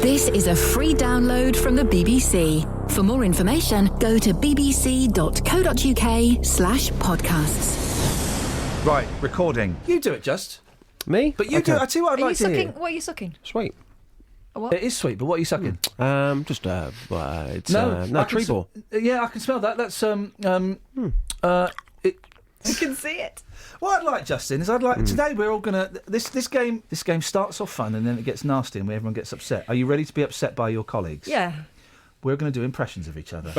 This is a free download from the BBC. For more information, go to bbc.co.uk/podcasts. Right, recording. You do it, Just. Me? But you do it. I tell you what I'd Are you like to sucking? hear. What are you sucking? Sweet. A what? It is sweet, but what are you sucking? It's tree ball. Yeah, I can smell that. That's I can see it. What I'd like, Justin, is today we're all gonna this game starts off fun and then it gets nasty and everyone gets upset. Are you ready to be upset by your colleagues? Yeah. We're going to do impressions of each other.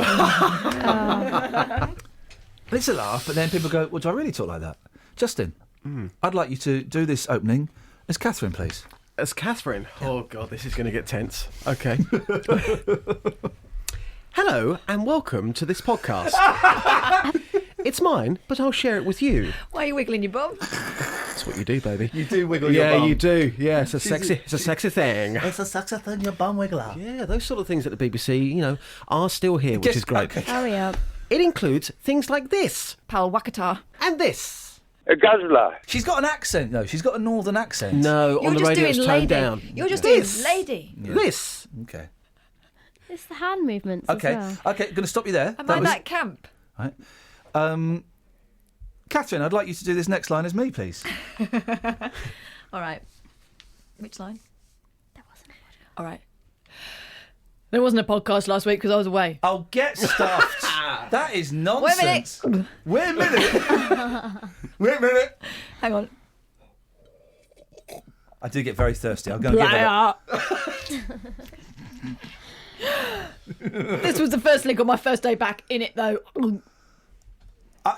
It's a laugh, but then people go, "Well, do I really talk like that?" Justin, I'd like you to do this opening as Catherine, please. As Catherine? Oh, God, this is going to get tense. Okay. Hello, and welcome to this podcast. It's mine, but I'll share it with you. Why are you wiggling your bum? That's what you do, baby. You do wiggle your bum. Yeah, you do. Yeah, it's a sexy thing. It's a sexy thing, your bum wiggler. Yeah, those sort of things at the BBC, are still here, which is great. Okay. Hurry up. It includes things like this. Pal Wakata. And this. A guzzler. She's got an accent, though. She's got a northern accent. No, You're on the just radio doing it's lady. toned down. You're just This. doing lady. Yeah. This. Okay. It's the hand movements Okay. as well. Okay, going to stop you there. Am I that camp? Right. Catherine, I'd like you to do this next line as me, please. All right. Which line? That wasn't it. All right. There wasn't a podcast last week because I was away. Oh, get stuffed. That is nonsense. Wait a minute. Wait a minute. Hang on. I do get very thirsty. I'm going to give it This was the first link on my first day back in it, though. do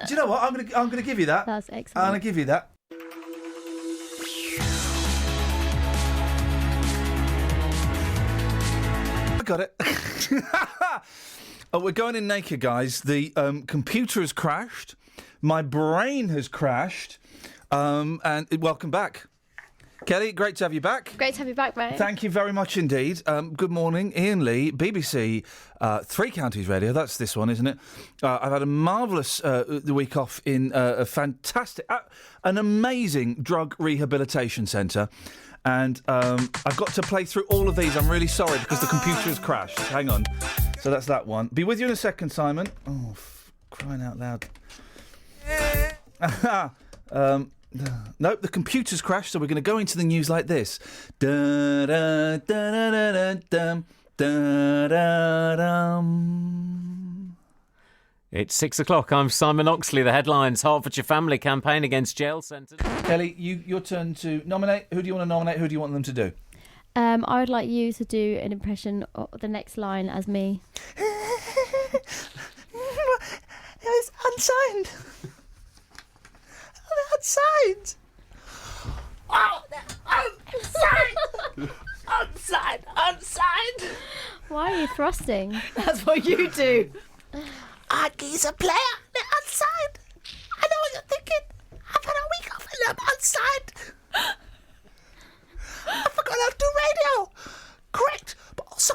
you know what? I'm going to give you that. That's I'm excellent. going to give you that. I got it. Oh, we're going in naked, guys. The computer has crashed. My brain has crashed. And welcome back. Kelly, great to have you back. Great to have you back, mate. Thank you very much indeed. Good morning, Iain Lee, BBC Three Counties Radio. That's this one, isn't it? I've had a marvellous the week off in a fantastic, an amazing drug rehabilitation centre. And I've got to play through all of these. I'm really sorry because the computer has crashed. Hang on. So that's that one. Be with you in a second, Simon. Oh, crying out loud. Nope, the computer's crashed, so we're going to go into the news like this. Da, da, da, da, da, da, da, da, da. It's 6 o'clock. I'm Simon Oxley. The headlines: Hertfordshire family campaign against jail sentence. Kelly, your turn to nominate. Who do you want to nominate? Who do you want them to do? I would like you to do an impression of the next line as me. It's unsigned. Unsigned. Oh, unsigned. Unsigned. Why are you thrusting? That's what you do. He's a player. They're unsigned. I know what you're thinking. I've had a week off and I'm unsigned. I forgot how to do radio. Correct, but also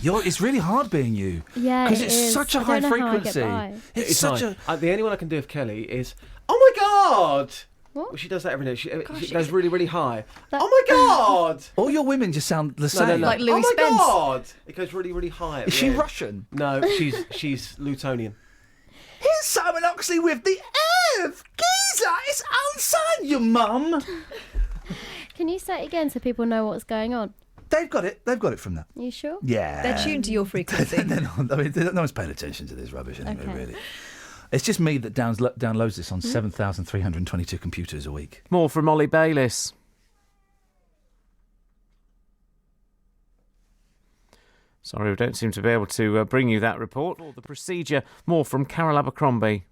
It's really hard being you. Yeah, because it it's is. such a I high don't know how I get frequency. by. It's such fine. a. The only one I can do of Kelly is, oh my God! What? Well, she does that every day. She Gosh, goes really, really high. That- Oh my God! All your women just sound the same. No. Like Louis oh my Spence. God! It goes really, really high. At Is the she end. Russian? No, she's Lutonian. Here's Simon Oxley with the Ev geezer. It's unsigned, you mum. Can you say it again so people know what's going on? They've got it. They've got it from that. Are you sure? Yeah. They're tuned to your frequency. They're not, I mean, no one's paying attention to this rubbish anyway, Okay. really. It's just me that downloads this on 7,322 computers a week. More from Ollie Bayliss. Sorry, we don't seem to be able to bring you that report or the procedure. More from Carol Abercrombie.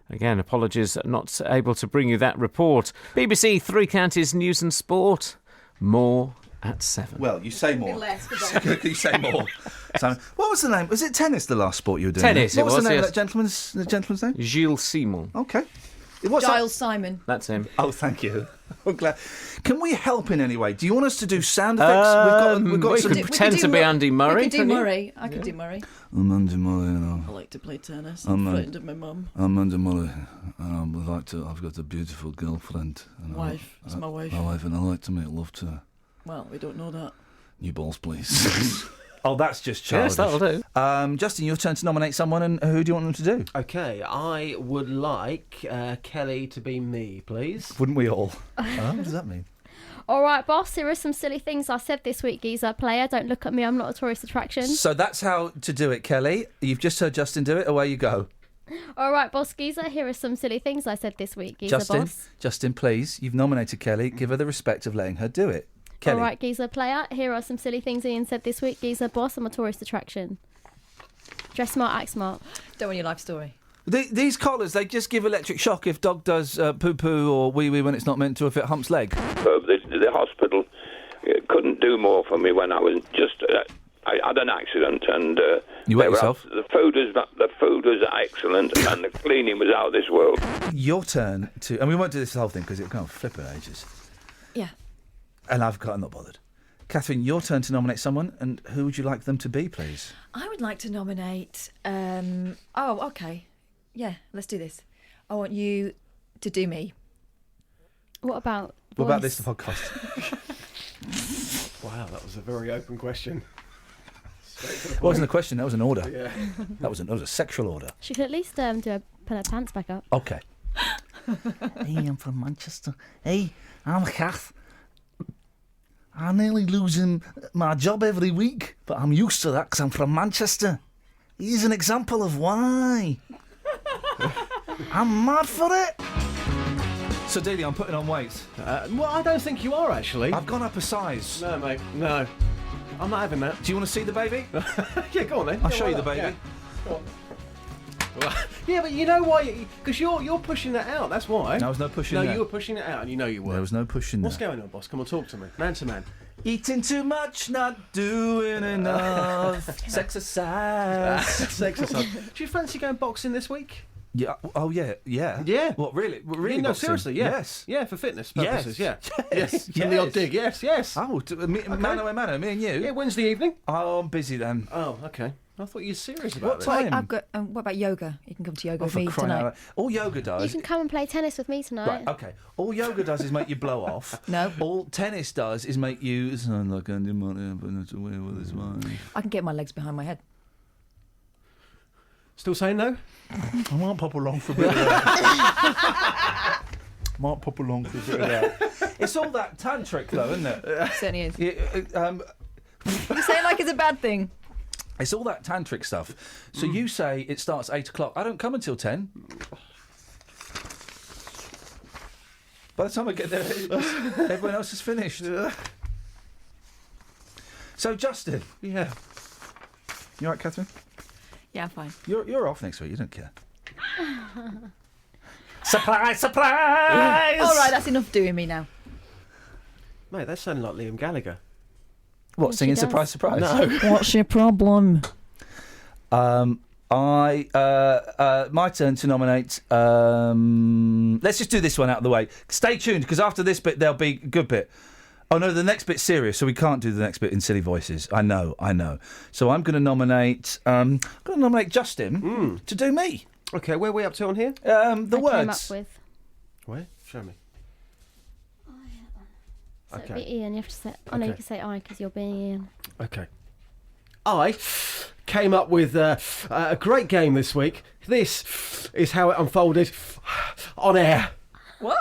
Again, apologies, not able to bring you that report. BBC Three Counties News and Sport. More at 7. Well, you say more. Less, You say more. Simon, what was the name? Was it tennis, the last sport you were doing? Tennis, What it was was, the name yes. of that gentleman's name? Gilles Simon. Okay. What's Giles Simon. That's him. that? Oh, thank you. I'm glad. Can we help in any way? Do you want us to do sound effects? We've got we some. could pretend to be Andy Murray. We could do couldn't you? Murray. I could do Murray. I'm Andy Murray. I like to play tennis. I'm frightened of my mum. I'm Andy Murray. I've got a beautiful girlfriend. And Wife. It's my wife. My wife, and I like to make love to her. Well, we don't know that. New balls, please. Oh, that's just childish. Yes, that'll do. Justin, your turn to nominate someone, and who do you want them to do? Okay, I would like Kelly to be me, please. Wouldn't we all? What does that mean? All right, boss, here are some silly things I said this week, geezer player. Don't look at me, I'm not a tourist attraction. So that's how to do it, Kelly. You've just heard Justin do it. Away you go. All right, boss geezer, here are some silly things I said this week, geezer boss. Justin, please. You've nominated Kelly. Give her the respect of letting her do it. Kelly. All right, geezer player, here are some silly things Ian said this week, geezer boss. I'm a tourist attraction. Dress smart, act smart. Don't want your life story. These collars, they just give electric shock if dog does poo-poo or wee-wee when it's not meant to, if it humps leg. The hospital couldn't do more for me when I was just... I had an accident and... You wet yourself? The food was excellent and the cleaning was out of this world. Your turn to... And we won't do this whole thing because it'll go on flipping ages. Yeah. And I'm not bothered. Catherine, your turn to nominate someone, and who would you like them to be, please? I would like to nominate... okay. Yeah, let's do this. I want you to do me. What about this, the podcast? Wow, that was a very open question. It wasn't a question, that was an order. Yeah. That was a sexual order. She could at least do pull her pants back up. Okay. Hey, I'm from Manchester. Hey, I'm Kath. I'm nearly losing my job every week, but I'm used to that because I'm from Manchester. Here's an example of why. I'm mad for it. So, Delia, I'm putting on weight. Well, I don't think you are, actually. I've gone up a size. No, mate, no. I'm not having that. Do you want to see the baby? Yeah, go on then. I'll show you the baby. Yeah. Go on. Yeah, but you know why? Because you're pushing that out. That's why. There was no pushing No, there. you were pushing it out, and you know you were. There was no pushing What's there. going on, boss? Come on, talk to me, man to man. Eating too much, not doing enough. Sexercise. Exercise. Do you fancy going boxing this week? Yeah. Oh, yeah. Yeah. Yeah. What, really? Really? Yeah, no, boxing? seriously, yeah. Yes. Yeah, for fitness purposes, Yes. yeah. Yes. Yes. And the odd dig, yes. Oh, mano a mano, me and you? Yeah, Wednesday evening. Oh, I'm busy then. Oh, okay. I thought you were serious about What this. time? I've got. What about yoga? You can come to yoga Oh, with for me crying out tonight. loud. All yoga You does... can come and play tennis with me tonight. Right, okay. All yoga does is make you blow off. No. All tennis does is make you sound like Andy Murray, but not away with his mind. I can get my legs behind my head. Still saying no? I might pop along for a bit of that. Might pop along for a bit of that. It's all that tantric, though, isn't it? It certainly is. Yeah, You say it like it's a bad thing. it's all that tantric stuff. So you say it starts 8 o'clock. I don't come until 10. By the time I get there, everyone else is finished. So, Justin. Yeah. You all right, Catherine? Yeah, fine. You're off next week. You don't care. Surprise! Surprise! All right, that's enough doing me now. Mate, that sounded like Liam Gallagher. What, She singing does. surprise, surprise? No. What's your problem? My turn to nominate. Let's just do this one out of the way. Stay tuned because after this bit there'll be a good bit. Oh no, the next bit's serious, so we can't do the next bit in silly voices. I know. So I'm going to nominate. Justin to do me. Okay, where are we up to on here? The I came up words. with. Where? Show me. So it'd Okay. be Ian. You have to say. Oh no, you Okay. can say I because you're being Ian. Okay. I came up with a great game this week. This is how it unfolded on air. What?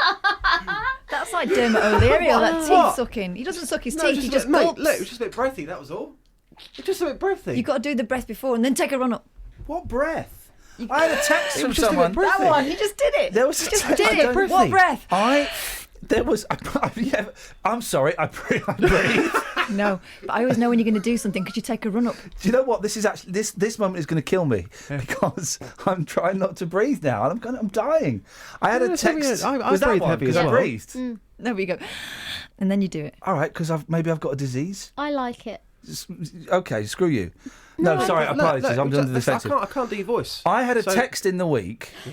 That's like Dermot O'Leary, all that What? teeth sucking. He doesn't suck his No, teeth, he a just bit, mate, gulps. look, it was just a bit breathy, that was all. It's just a bit breathy. You've got to do the breath before and then take a run up. What breath? I had a text It from was just a bit someone. breathy. That one, he just did it. There was he a just text- did I it. don't- What breath? There was. Yeah, I'm sorry. I breathe. No, but I always know when you're going to do something because you take a run up. Do you know what? This is actually this moment is going to kill me because I'm trying not to breathe now, and I'm dying. I had a Yeah, so text. yeah, I was that breathe one? heavy 'Cause as I well. breathed. There we go. And then you do it. All right, because maybe I've got a disease. I like it. Okay, screw you. No, sorry, I apologise. I'm under the I defensive. can't do your voice. I had a So- text in the week Yeah.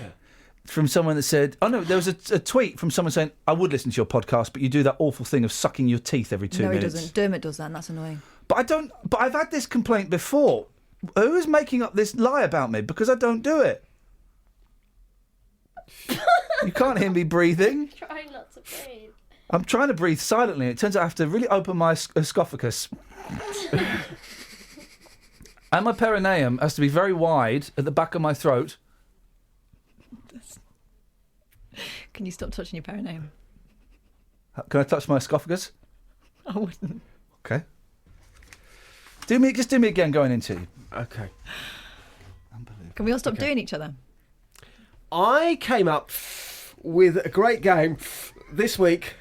from someone that said, oh no, there was a tweet from someone saying, I would listen to your podcast, but you do that awful thing of sucking your teeth every 2 minutes. No, he doesn't. Dermot does that, and that's annoying. But I've had this complaint before. Who is making up this lie about me? Because I don't do it. You can't hear me breathing. Trying not to breathe. I'm trying to breathe silently. It turns out I have to really open my esophagus. And my perineum has to be very wide at the back of my throat. Can you stop touching your perineum? Can I touch my esophagus? I wouldn't. Okay. Just do me again going into you. Okay. Can we all stop doing each other? I came up with a great game this week.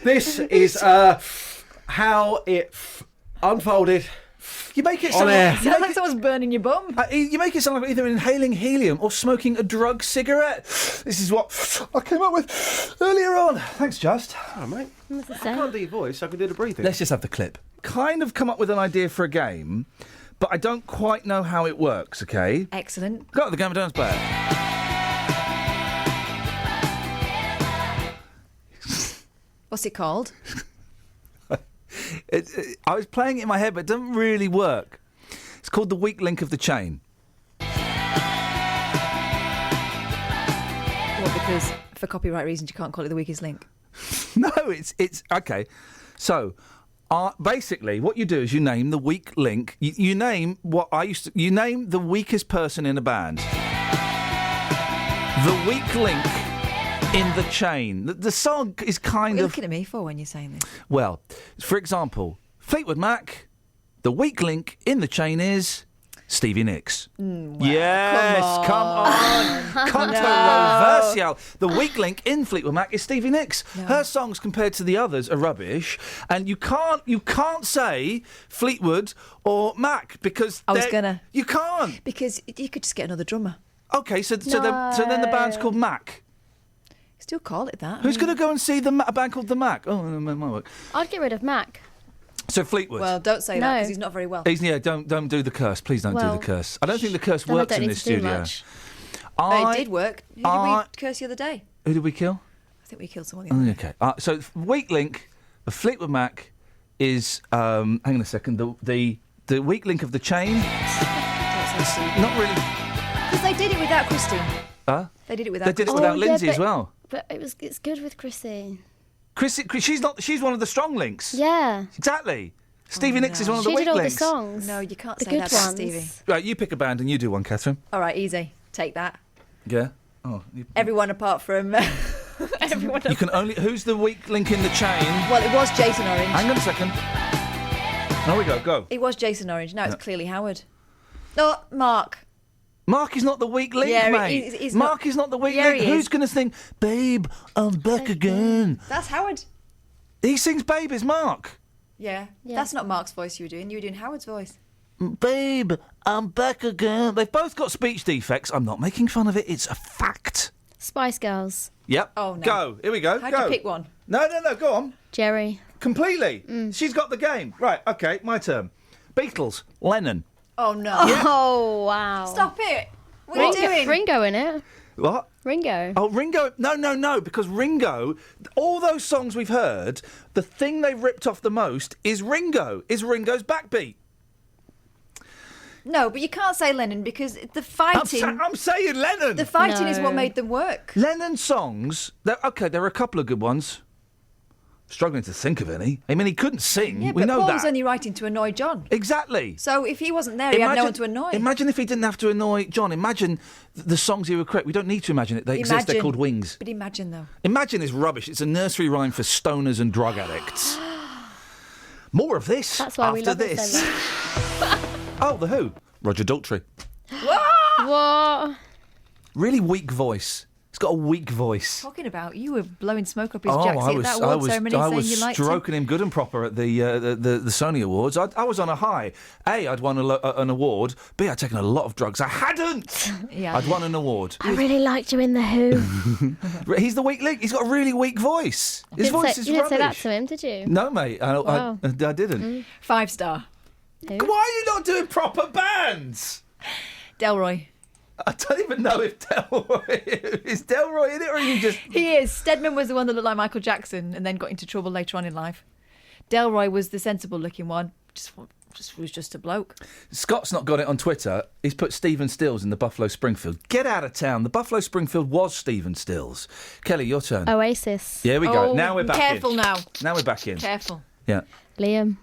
This is how it unfolded. You make it On sound air. like, Sounds like someone's burning your bum. you make it sound like either inhaling helium or smoking a drug cigarette. This is what I came up with earlier on. Thanks, Just. Oh, mate. What's the I sound? can't do your voice. I can do the breathing. Let's just have the clip. Kind of come up with an idea for a game, but I don't quite know how it works, okay? Excellent. Go to the Game of Thrones player. What's it called? I was playing it in my head, but it doesn't really work. It's called The Weak Link of the Chain. Well, because for copyright reasons you can't call it the weakest link. No, it's okay. So, basically, what you do is you name the weak link. You name you name the weakest person in a band. The weak link in the chain. The song is What are kind you of looking at me for when you're saying this? well. For example, Fleetwood Mac. The weak link in the chain is Stevie Nicks. Yes, come on. Controversial. The weak link in Fleetwood Mac is Stevie Nicks. No. Her songs compared to the others are rubbish, and you can't say Fleetwood or Mac because I was gonna. You can't. Because you could just get another drummer. Okay, so then the band's called Mac. Still call it that. Who's going to go and see a band called the Mac? Oh, it might work. I'd get rid of Mac. So Fleetwood. Well, don't say that No. because he's not very well. Don't do the curse. Please don't do Well, the curse. I don't think the curse Then I works don't in need this to do studio. much. But it did work. Who did I- we curse the other day? Who did we kill? I think we killed someone the other day. Okay. So weak link of Fleetwood Mac is hang on a second. The weak link of the chain. Don't say Steve. Not really. Because they did it without Christine. Huh? They did it without They did it Christine. without Oh, yeah, Lindsay as but- well. But it's good with Chrissy. She's one of the strong links. Yeah. Exactly. Stevie Nicks is one of the She weak did all links. the songs. No, you can't The say good that about ones. Stevie. Right, you pick a band and you do one, Catherine. All right, easy. Take that. Yeah. Oh, Everyone apart from... everyone. you can only. Who's the weak link in the chain? Well, it was Jason Orange. Hang on a second. There we go. Go. It was Jason Orange. Now it's clearly Howard. No, Mark. Mark is not the weak link, Yeah, mate. he's Mark not- is not the weak Yeah, link. he Who's is. going to sing, Babe, I'm back again? That's Howard. He sings Babe, is Mark. Yeah. Yeah. That's not Mark's voice you were doing. You were doing Howard's voice. Babe, I'm back again. They've both got speech defects. I'm not making fun of it. It's a fact. Spice Girls. Yep. Oh, no. Go. Here we go. How'd go. you pick one? No. Go on. Jerry. Completely. She's got the game. Right. Okay. My turn. Beatles. Lennon. Oh, no. Oh, wow. Stop it. What are you doing? Ringo in it. What? Ringo. Oh, Ringo. No. Because Ringo, all those songs we've heard, the thing they've ripped off the most is Ringo's backbeat. No, but you can't say Lennon because the fighting... I'm saying Lennon. The fighting is No. what made them work. Lennon songs, there are a couple of good ones. Struggling to think of any. I mean, he couldn't sing. Yeah, we but know Paul that. was only writing to annoy John. Exactly. So if he wasn't there, he had no one to annoy. Imagine if he didn't have to annoy John. Imagine the songs he would create. We don't need to imagine it. They exist. They're called Wings. But imagine, though. Imagine is rubbish. It's a nursery rhyme for stoners and drug addicts. More of this That's why we after love it this. so much. Oh, The Who. Roger Daltrey. What? Really weak voice. He's got a weak voice. Talking about, you were blowing smoke up his Oh, jacksie at that award ceremony I saying was you liked him. stroking him good and proper at the Sony Awards. I was on a high. A, I'd won an award. B, I'd taken a lot of drugs. I hadn't. Yeah. I'd won an award. I really liked you in The Who. He's the weak link. He's got a really weak voice. His You voice is didn't say that rubbish. to him, did you? No, mate. Wow. I didn't. 5-star. Who? Why are you not doing proper bands? Delroy. I don't even know if Delroy... Is Delroy in it, or are you just... He is. Stedman was the one that looked like Michael Jackson and then got into trouble later on in life. Delroy was the sensible-looking one. Was just a bloke. Scott's not got it on Twitter. He's put Stephen Stills in the Buffalo Springfield. Get out of town. The Buffalo Springfield was Stephen Stills. Kelly, your turn. Oasis. Here we go. Oh, Now we're back careful in. now. Now we're back in. Careful. Yeah. Liam.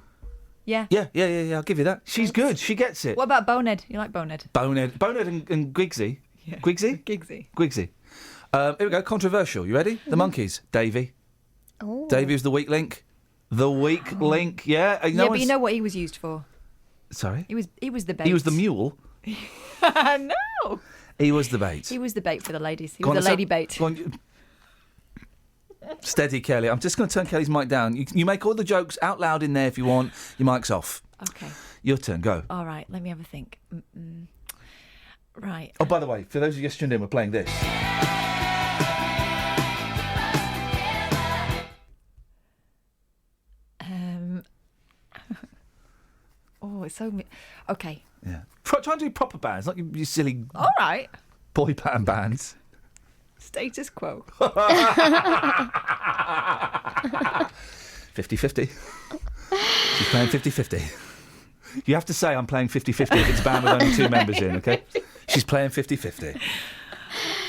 Yeah. Yeah. I'll give you that. She's good. She gets it. What about Bonehead? You like Bonehead? Bonehead and Gwigsy. Yeah. Gwigsy? Giggsy. Here we go. Controversial. You ready? The Monkees. Davey. Oh. Davey was the weak link. The weak link. Yeah. Yeah, but you know what he was used for? Sorry? He was the bait. He was the mule. No. He was the bait. He was the bait for the ladies. He Go on, was the let's lady have- bait. go on. Steady, Kelly. I'm just going to turn Kelly's mic down. You make all the jokes out loud in there if you want. Your mic's off. Okay. Your turn. Go. All right. Let me have a think. Right. Oh, by the way, for those of you just tuned in, we're playing this. Oh, it's so... Okay. Yeah. Try and do proper bands, not you silly All right. boy band bands. Status quo. 50-50. She's playing 50-50. You have to say I'm playing 50-50 if it's a band with only 2 members in, okay? She's playing 50-50.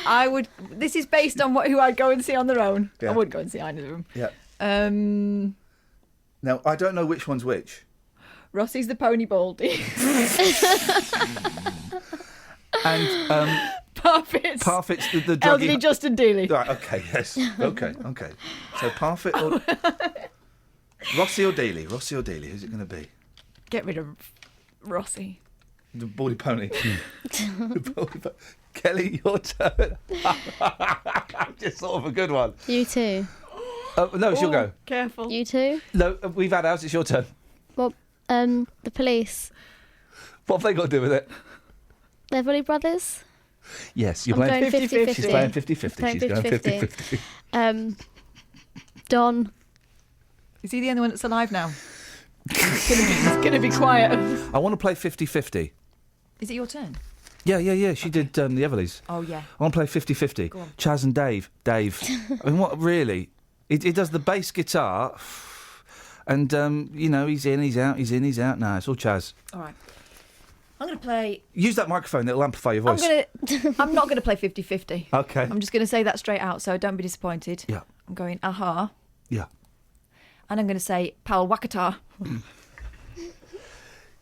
I would... This is based on who I'd go and see on their own. Yeah. I wouldn't go and see either of them. Yeah. Um... Now, I don't know which one's which. Rossi's the Pony Baldy. And Parfit's the druggy... elderly Justin Dealey. Right, okay, yes. Okay. So Parfit or... Rossi or Dealey? Who's it going to be? Get rid of Rossi. The baldy pony. Kelly, your turn. Just sort of a good one. You too. No, she'll go. Careful. You too. No, we've had ours. It's your turn. Well, the Police. What have they got to do with it? They're Volley Brothers. Yes, you're I'm playing going 50-50. She's playing 50-50. Playing She's going 50-50. 50-50. Don. Is he the only one that's alive now? It's going to be quiet. I want to play 50-50. Is it your turn? Yeah. She did the Everleys. Oh, yeah. I want to play 50-50. Go on. Chaz and Dave. I mean, what, really? He does the bass guitar, and, he's in, he's out, he's in, he's out. No, it's all Chaz. All right. I'm going to play... Use that microphone, it'll amplify your voice. I'm not going to play 50-50. Okay. I'm just going to say that straight out, so don't be disappointed. Yeah. I'm going, aha. Yeah. And I'm going to say, Pal Wakata.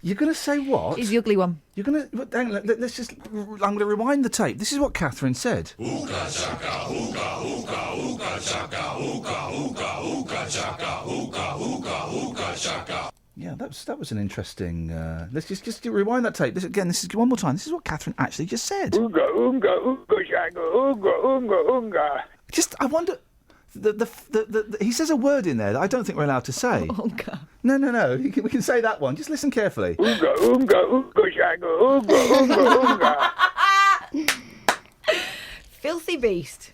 You're going to say what? He's the ugly one. You're going to... Hang on, let's just... I'm going to rewind the tape. This is what Catherine said. Ooga chaka, ooga, ooga, ooga chaka, ooga, ooga, ooga chaka, ooga, ooga, ooga chaka. Yeah, that was an interesting... let's just rewind that tape. This is one more time. This is what Catherine actually just said. Oonga, oonga, oonga, shaka, oonga, oonga, oonga. Just, I wonder... he says a word in there that I don't think we're allowed to say. Oonga. No. We can say that one. Just listen carefully. Oonga, oonga, oonga, shaka, oonga, oonga, oonga. Filthy beast.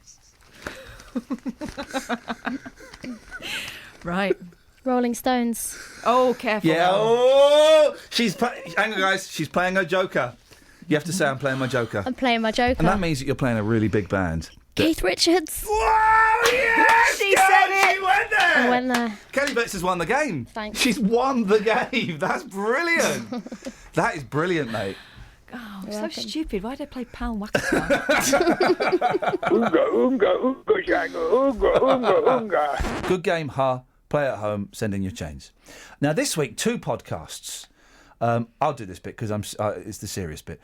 Right. Rolling Stones. Oh, careful. Yeah. now. Oh, hang on, guys. She's playing her Joker. You have to say I'm playing my Joker, I'm playing my Joker. and that means that you're playing a really big band. Keith Richards. Whoa! Yes! She said it. She went there. I went there. Kelly Betts has won the game. Thanks. She's won the game. That's brilliant. That is brilliant, mate. Oh, I'm You're so welcome. stupid. Why did I play Pal Wakata? Oonga, oonga, oonga, shaka, oonga, oonga, oonga. Good game, ha. Play at home. Send in your chains. Now this week, 2 podcasts. I'll do this bit because it's the serious bit.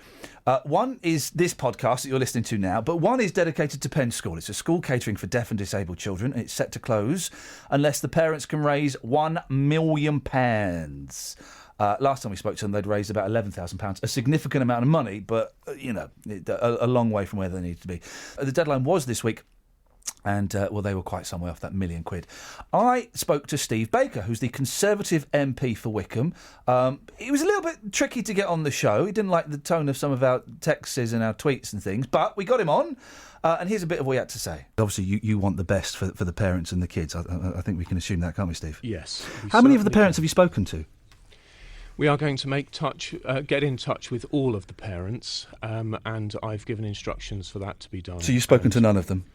One is this podcast that you're listening to now, but one is dedicated to Penn School. It's a school catering for deaf and disabled children, and it's set to close unless the parents can raise £1 million. Last time we spoke to them, they'd raised about £11,000, a significant amount of money, but, a long way from where they needed to be. The deadline was this week. And, they were quite some way off that £1 million. I spoke to Steve Baker, who's the Conservative MP for Wickham. It was a little bit tricky to get on the show. He didn't like the tone of some of our texts and our tweets and things, but we got him on. And here's a bit of what he had to say. Obviously, you want the best for the parents and the kids. I think we can assume that, can't we, Steve? Yes. How many of the parents have you spoken to? We are going to get in touch with all of the parents, and I've given instructions for that to be done. So you've spoken to none of them?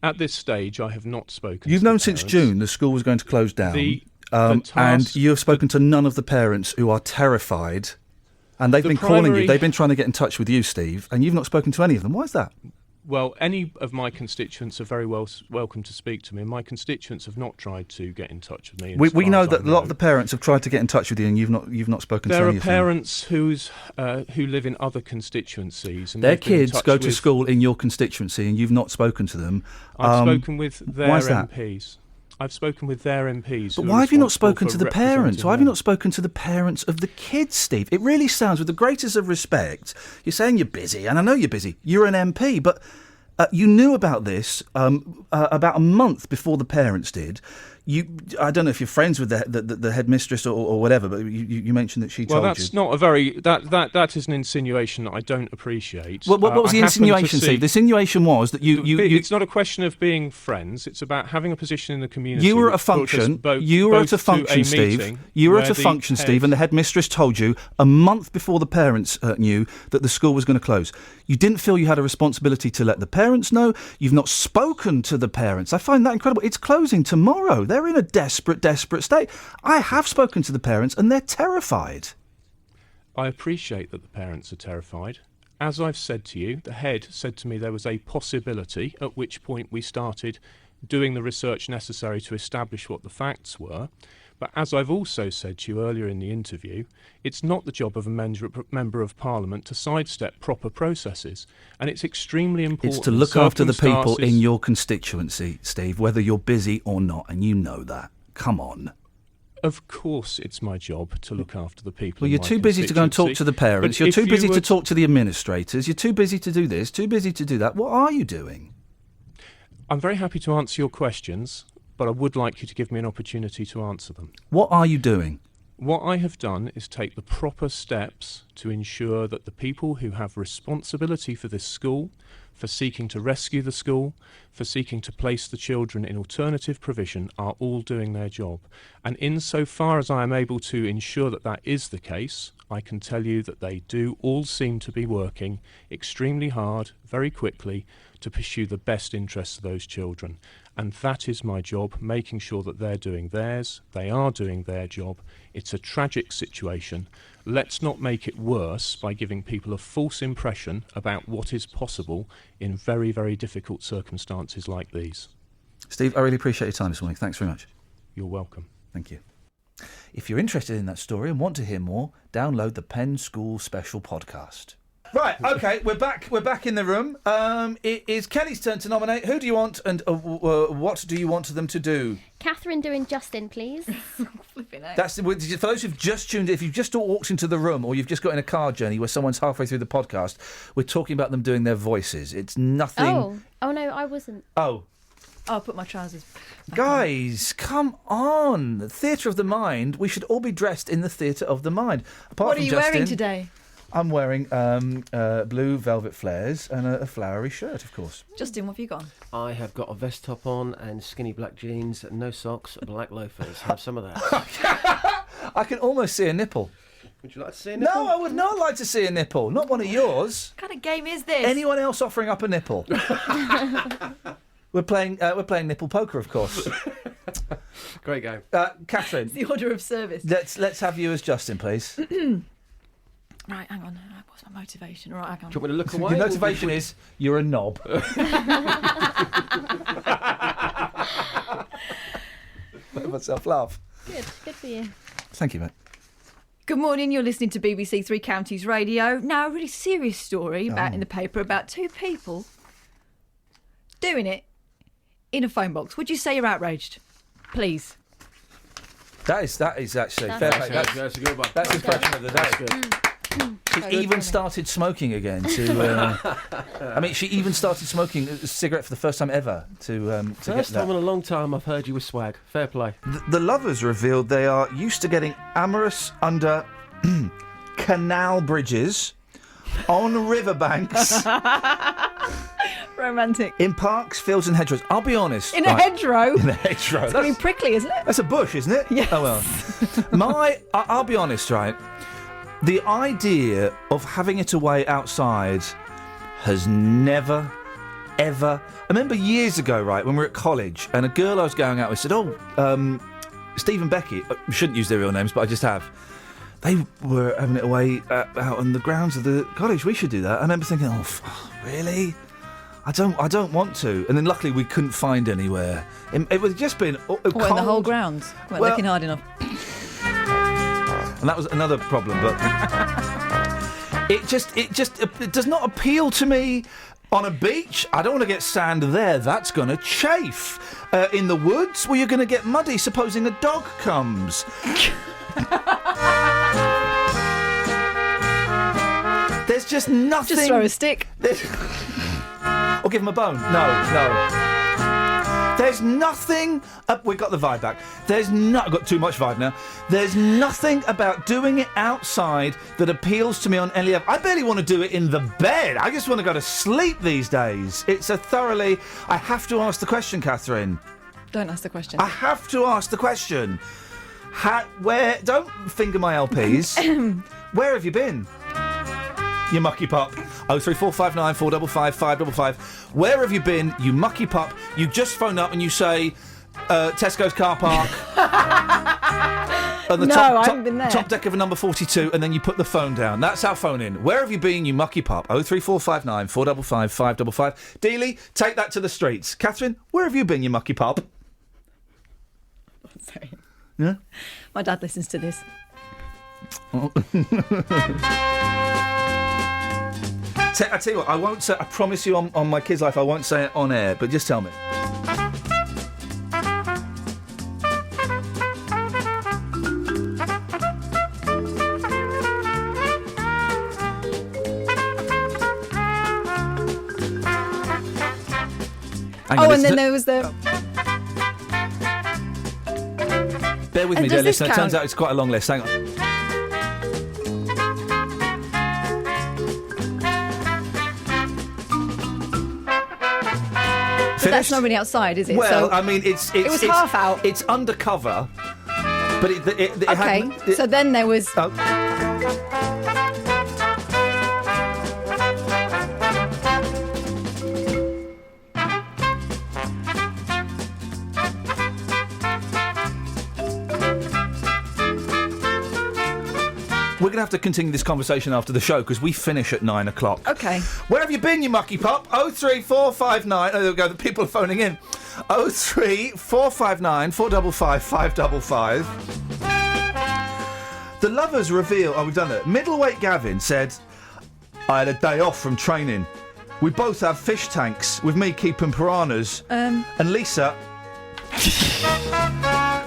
At this stage, I have not spoken. You've to known the since parents. June the school was going to close down, and you have spoken to none of the parents who are terrified, and they've been calling you. They've been trying to get in touch with you, Steve, and you've not spoken to any of them. Why is that? Well, any of my constituents are very welcome to speak to me, and my constituents have not tried to get in touch with me. We know that a lot of the parents have tried to get in touch with you, and you've not spoken to any of them. There are parents who live in other constituencies, and their kids go to school in your constituency, and you've not spoken to them. I've spoken with their MPs. I've spoken with their MPs. But why have you not spoken to the parents? Why have you not spoken to the parents of the kids, Steve? It really sounds, with the greatest of respect, you're saying you're busy, and I know you're busy. You're an MP, but you knew about this about a month before the parents did. I don't know if you're friends with the headmistress or whatever, but you mentioned that she told you. Well, that's not a very... That is an insinuation that I don't appreciate. What was the insinuation, Steve? The insinuation was that you... It's not a question of being friends. It's about having a position in the community. You were at a function. You were at a function, Steve. You were at a function, Steve, and the headmistress told you a month before the parents knew that the school was going to close. You didn't feel you had a responsibility to let the parents know. You've not spoken to the parents. I find that incredible. It's closing tomorrow. They're in a desperate state. I have spoken to the parents, and they're terrified. I appreciate that the parents are terrified. As I've said to you, the head said to me there was a possibility, at which point we started doing the research necessary to establish what the facts were. But as I've also said to you earlier in the interview, it's not the job of a member of Parliament to sidestep proper processes. And it's extremely important... It's to look after the people in your constituency, Steve, whether you're busy or not, and you know that. Come on. Of course it's my job to look after the people. Well, you're too busy to go and talk to the parents. You're too busy to talk to the administrators. You're too busy to do this, too busy to do that. What are you doing? I'm very happy to answer your questions, but I would like you to give me an opportunity to answer them. What are you doing? What I have done is take the proper steps to ensure that the people who have responsibility for this school, for seeking to rescue the school, for seeking to place the children in alternative provision, are all doing their job. And insofar as I am able to ensure that that is the case, I can tell you that they do all seem to be working extremely hard, very quickly, to pursue the best interests of those children. And that is my job, making sure that they're doing theirs, they are doing their job. It's a tragic situation. Let's not make it worse by giving people a false impression about what is possible in very, very difficult circumstances like these. Steve, I really appreciate your time this morning. Thanks very much. You're welcome. Thank you. If you're interested in that story and want to hear more, download the Penn School Special podcast. Right, OK, we're back in the room. It is Kelly's turn to nominate. Who do you want, and what do you want them to do? Catherine doing Justin, please. That's for those who've just tuned in. If you've just walked into the room, or you've just got in a car journey where someone's halfway through the podcast, we're talking about them doing their voices. It's nothing. Oh no, I wasn't. Oh. I'll put my trousers back Guys, come on. The theatre of the mind. We should all be dressed in the theatre of the mind. Apart What from are you Justin, wearing today? I'm wearing blue velvet flares and a flowery shirt, of course. Justin, what have you got? I have got a vest top on and skinny black jeans, no socks, black loafers. Have some of that. I can almost see a nipple. Would you like to see a nipple? No, I would not like to see a nipple. Not one of yours. What kind of game is this? Anyone else offering up a nipple? We're playing nipple poker, of course. Great game. Catherine. It's the order of service. Let's have you as Justin, please. Right, hang on. What's my motivation? Right, hang on. Do you want me to look away? Your motivation is you're a knob. Let myself laugh. Good for you. Thank you, mate. Good morning, you're listening to BBC Three Counties Radio. Now, a really serious story in the paper about two people doing it in a phone box. Would you say you're outraged? Please. That is actually fair play. That's a good one. That's impression of the day. She even started smoking again. I mean, she even started smoking a cigarette for the first time ever to get that. First time in a long time I've heard you with swag. Fair play. The lovers revealed they are used to getting amorous under canal bridges, on riverbanks, Romantic. In parks, fields and hedgerows. I'll be honest. In a hedgerow? In a hedgerow. It's going to be prickly, isn't it? That's a bush, isn't it? Yes. Oh, well. I'll be honest, right? The idea of having it away outside has never, ever... I remember years ago, right, when we were at college, and a girl I was going out with said, Steve and Becky, I shouldn't use their real names, but I just have. They were having it away out on the grounds of the college. We should do that. I remember thinking, really? I don't want to. And then luckily we couldn't find anywhere. It would just been cold. In the whole grounds. Weren't looking hard enough. And that was another problem, but it does not appeal to me. On a beach, I don't want to get sand there. That's going to chafe. In the woods, well, you're going to get muddy. Supposing a dog comes. There's just nothing. Just throw a stick. Or give him a bone. No. There's nothing... we got the vibe back. I've got too much vibe now. There's nothing about doing it outside that appeals to me on any level. I barely want to do it in the bed. I just want to go to sleep these days. It's a thoroughly... I have to ask the question, Catherine. Don't ask the question. I have to ask the question. Where... Don't finger my LPs. Where have you been? You mucky pup. 03459 455 555. Where have you been, you mucky pup? You just phone up and you say, Tesco's car park. On the I haven't been there. Top deck of a number 42, and then you put the phone down. That's our phone in. Where have you been, you mucky pup? 03459 455 555. Dealey, take that to the streets. Catherine, where have you been, you mucky pup? Sorry. Yeah? My dad listens to this. I tell you what, I won't say. I promise you on my kid's life, I won't say it on air. But just tell me. And then there was the... Bear with me, dear listener. It turns out it's quite a long list. Hang on. But that's not really outside, is it? Well, so I mean, it was half out. It's undercover, but it okay. So then there was. We're going to have to continue this conversation after the show because we finish at 9 o'clock. Okay. Where have you been, you mucky pup? 03459. Oh, there we go. The people are phoning in. 03459 455 555. The lovers reveal. Oh, we've done it. Middleweight Gavin said, I had a day off from training. We both have fish tanks, with me keeping piranhas. And Lisa.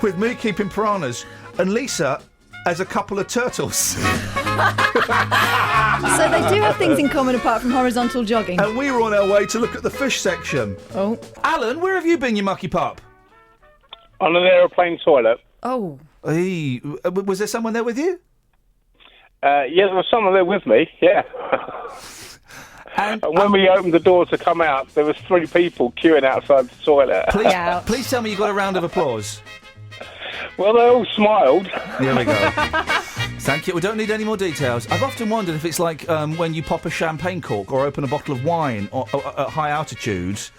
with me keeping piranhas. And Lisa as a couple of turtles. So they do have things in common apart from horizontal jogging. And we were on our way to look at the fish section. Oh. Alan, where have you been, you mucky pup? On an aeroplane toilet. Oh. Hey, was there someone there with you? Yeah, there was someone there with me, yeah. And when we opened the door to come out, there was 3 people queuing outside the toilet. Please tell me you got a round of applause. Well, they all smiled. Here we go. Thank you. We don't need any more details. I've often wondered if it's like when you pop a champagne cork or open a bottle of wine at high altitudes.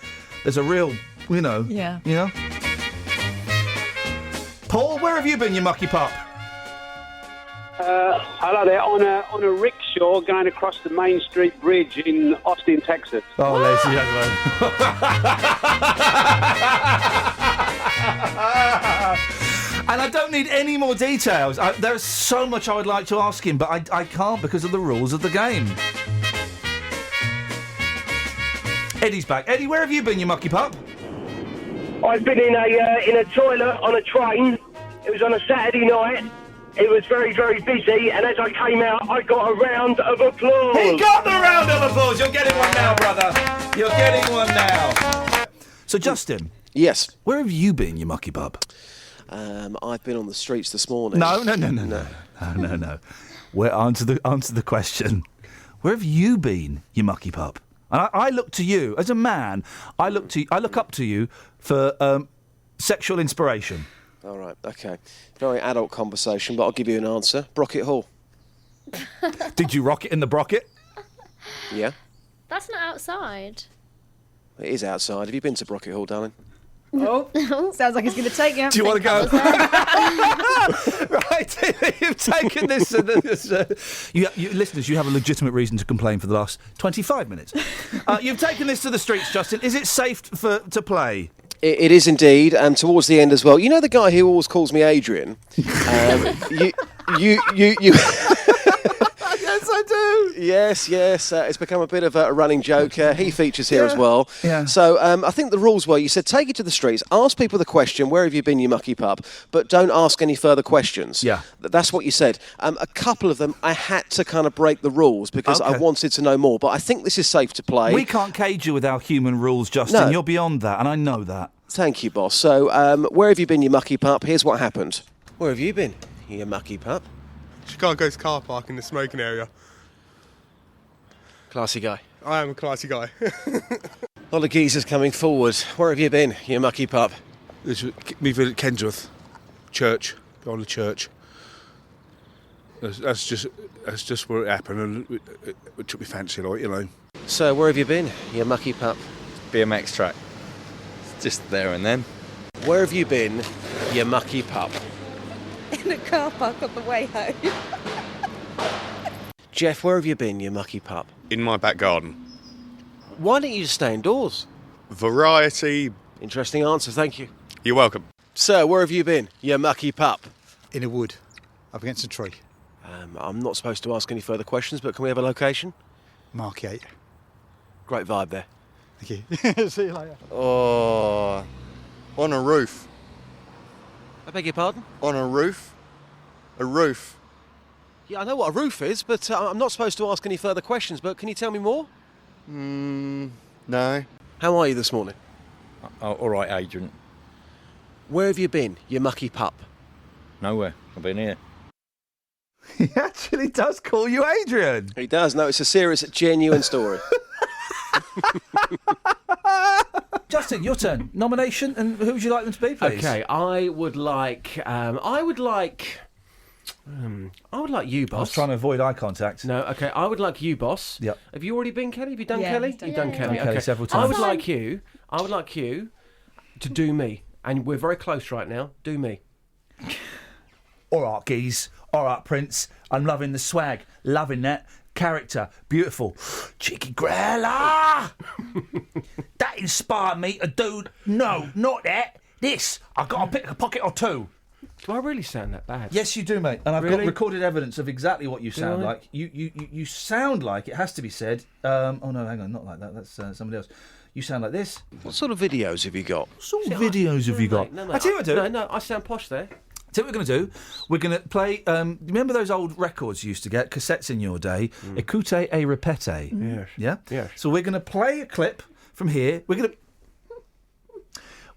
There's a real, Yeah. You know? Paul, where have you been, you mucky pup? Hello there. On a rickshaw going across the Main Street Bridge in Austin, Texas. Oh, ladies and gentlemen. And I don't need any more details. There's so much I would like to ask him, but I can't because of the rules of the game. Eddie's back. Eddie, where have you been, you mucky pup? I've been in a toilet on a train. It was on a Saturday night. It was very, very busy, and as I came out, I got a round of applause. He got the round of applause. You're getting one now, brother. You're getting one now. So, Justin. Yes. Where have you been, you mucky pup? I've been on the streets this morning. No. Answer the question. Where have you been, you mucky pup? And I look to you as a man. I look up to you for sexual inspiration. All right, okay. Very adult conversation, but I'll give you an answer. Brocket Hall. Did you rock it in the brocket? Yeah, That's not outside. it is outside. Have you been to Brocket Hall, darling? Oh, sounds like it's going to take you. Do you want to go? Right, you've taken this. You listeners, you have a legitimate reason to complain for the last 25 minutes. You've taken this to the streets, Justin. Is it safe to play? It is indeed, and towards the end as well. You know the guy who always calls me Adrian? You. Yes, I do. Yes. It's become a bit of a running joke. He features here as well. Yeah. So I think the rules were, you said take it to the streets, ask people the question, where have you been, you mucky pup, but don't ask any further questions. Yeah. That's what you said. A couple of them, I had to kind of break the rules because I wanted to know more, but I think this is safe to play. We can't cage you with our human rules, Justin. No. You're beyond that, and I know that. Thank you, boss. So where have you been, you mucky pup? Here's what happened. Where have you been, you mucky pup? Chicago's car park in the smoking area. Classy guy. I am a classy guy. A lot of geezers coming forward. Where have you been, you mucky pup? Me at Kensworth Church, behind the church. That's just where it happened, and it took me fancy, like, you know. So where have you been, you mucky pup? BMX track. Just there and then. Where have you been, you mucky pup? In a car park on the way home. Jeff, where have you been, you mucky pup? In my back garden. Why don't you just stay indoors? Variety. Interesting answer, thank you. You're welcome. Sir, where have you been, you mucky pup? In a wood, up against a tree. I'm not supposed to ask any further questions, but can we have a location? Mark 8. Great vibe there. Thank you. See you later. Oh, on a roof. I beg your pardon? On a roof. A roof. Yeah, I know what a roof is, but I'm not supposed to ask any further questions, but can you tell me more? No. How are you this morning? All right, Adrian. Where have you been, you mucky pup? Nowhere. I've been here. He actually does call you Adrian. He does. No, it's a serious, genuine story. Justin, your turn. Nomination, and who would you like them to be, please? Okay, I would like you, boss. I was trying to avoid eye contact. No, okay, I would like you, boss. Yep. Have you already been, Kelly? Have you done Yeah, Kelly? done You've done Kelly. Kelly. Done Kelly Okay. several I times. would like you to do me, and we're very close right now. Do me. All right, geez. All right, Prince. I'm loving the swag. Loving that. Character. Beautiful. Cheeky growler. That inspired me to do... No, not that. This. I've got to pick a pocket or two. Do I really sound that bad? Yes, you do, mate. And I've got Really? recorded evidence of exactly what you sound I? like. You sound like, it has to be said... oh, no, hang on. Not like that. That's somebody else. You sound like this. What sort of videos have you got? What sort of videos have you got? No, I tell you what I do. No, I sound posh there. So what we're going to do, we're going to play... remember those old records you used to get, cassettes in your day? Écoutez et répétez. Yes. Yeah? Yes. So we're going to play a clip from here. We're going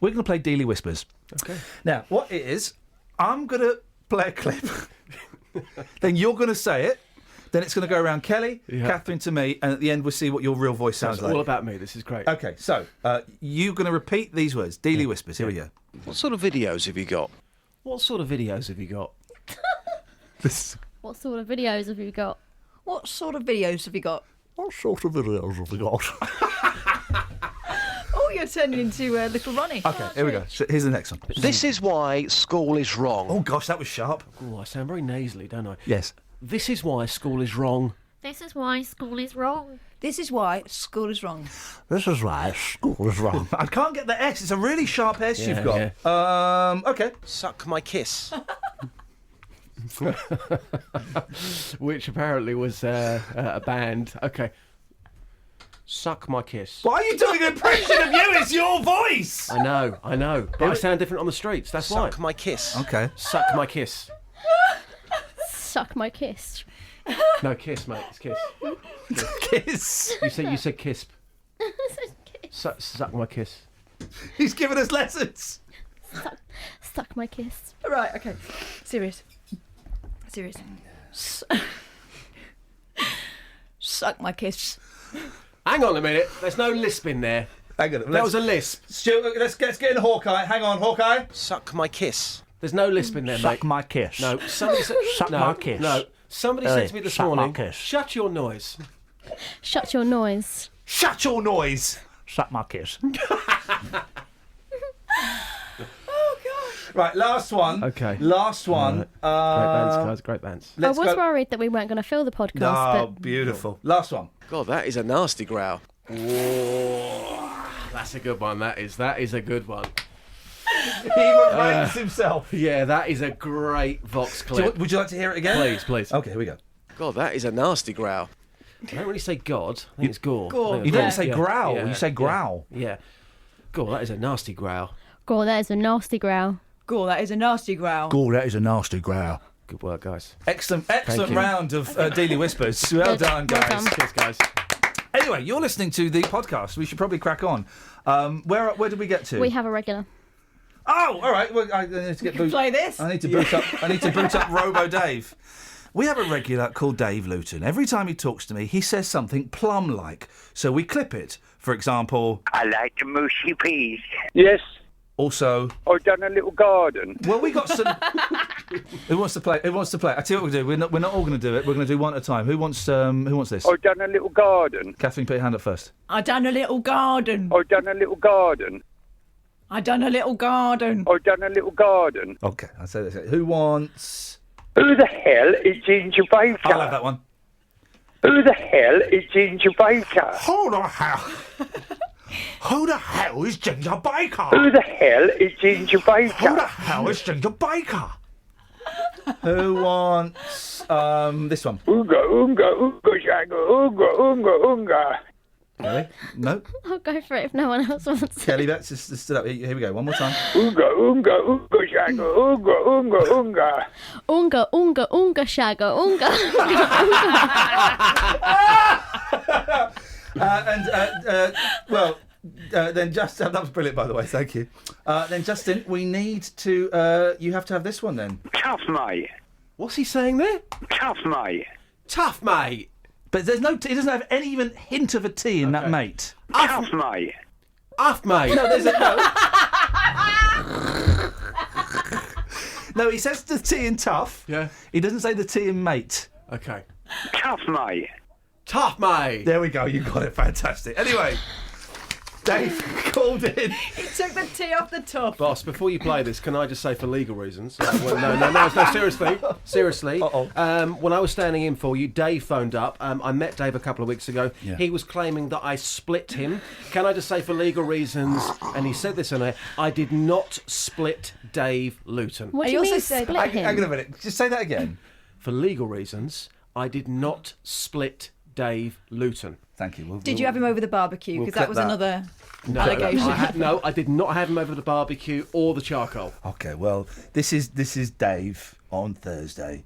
to play Dealey Whispers. Okay. Now, what it is, I'm going to play a clip. Then you're going to say it. Then it's going to go around Kelly, Catherine to me, and at the end we'll see what your real voice sounds like. All about me. This is great. Okay, so you're going to repeat these words. Dealey Whispers. Here we go. What sort of videos have you got? What sort of videos have you got? What sort of videos have you got? What sort of videos have you got? What sort of videos have you got? Oh, you're turning into Little Ronnie. Okay, here we go. So here's the next one. This is why school is wrong. Oh, gosh, that was sharp. Oh, I sound very nasally, don't I? Yes. This is why school is wrong. This is why school is wrong. This is why school is wrong. This is why school is wrong. I can't get the S. It's a really sharp S Yeah, you've got. Okay. Suck my kiss. Which apparently was a band. Okay. Suck my kiss. Why are you doing an impression of you? It's your voice. I know. But I sound different on the streets, that's why. Suck my kiss. Okay. Suck my kiss. Suck my kiss. No, kiss, mate. It's kiss. Kiss. You said kisp. Suck my kiss. He's giving us lessons. Suck my kiss. Right, okay. Serious. Suck my kiss. Hang on a minute. There's no lisp in there. Hang on. That was a lisp. Stuart, let's get in Hawkeye. Hang on, Hawkeye. Suck my kiss. There's no lisp in there, mate. Suck my kiss. No, somebody said... Suck my kiss. No, somebody Hey, said to me this suck my morning, kiss. shut your noise. Shut your noise. Shut your noise. Suck my kiss. Right, last one. Okay. Last one. Great bands, guys, great bands. I was worried that we weren't going to fill the podcast, Oh, but beautiful. Last one. God, that is a nasty growl. That's a good one, that is. That is a good one. He even rates himself. Yeah, that is a great Vox clip. Would you like to hear it again? Please, please. Okay, here we go. God, that is a nasty growl. I don't really say God. I think it's gore. You don't say growl. You say growl. Yeah. God, that is a nasty growl. God, that is a nasty growl. Gore, that is a nasty growl. God, that is a nasty growl. Good work, guys. Excellent you. round of Daily Whispers. Well done, Well guys. done. Cheers, guys. Anyway, you're listening to the podcast. We should probably crack on. Where did we get to? We have a regular. Oh, all right. Well, I need to get boot. Play this. I need to boot up. I need to boot up Robo Dave. We have a regular called Dave Luton. Every time he talks to me, he says something plum-like. So we clip it. For example, I like the mushy peas. Yes. Also, I've done a little garden. well, we got some. Who wants to play? Who wants to play? I tell you what we'll do. We're not all going to do it. We're going to do one at a time. Who wants this? I've done a little garden. Kathleen, put your hand up first. I done a little garden. I've done a little garden. I done a little garden. I've done a little garden. Okay, I'll say this. Who wants? Who the hell is Ginger Baker? I'll have that one. Who the hell is Ginger Baker? Who the hell? Who the hell is Ginger Baker? Who the hell is Ginger Baker? Who the hell is Ginger Baker? Who wants this one? Oonga, oonga, oonga, shagga, oonga, oonga, oonga. Kelly? No. I'll go for it if no one else wants it. Kelly, that's just stood up. Here we go. One more time. Oonga, oonga, oonga, shagga, oonga, oonga, oonga. Unga, unga, unga, shagga, unga. Then Justin, that was brilliant, by the way. Thank you. Then Justin, we need to. You have to have this one then. Tough, mate. What's he saying there? Tough, mate. Tough, mate. But there's no. It doesn't have any even hint of a T in that mate. Tough, mate. Off, mate. No, there's a no. No, he says the T in tough. Yeah. He doesn't say the T in mate. Okay. Tough, mate. Tough, mate. There we go. You got it. Fantastic. Anyway, Dave called in. He took the tea off the top. Boss, before you play this, can I just say for legal reasons? No, seriously. When I was standing in for you, Dave phoned up. I met Dave a couple of weeks ago. Yeah. He was claiming that I split him. Can I just say for legal reasons, and he said this on air, I did not split Dave Luton. What do you mean split him? Hang on a minute. Just say that again. For legal reasons, I did not split Dave Luton. Thank you. Did you have him over the barbecue? we'll Because that clip was that. another No, allegation. I did not have him over the barbecue or the charcoal. Okay, well, this is Dave on Thursday.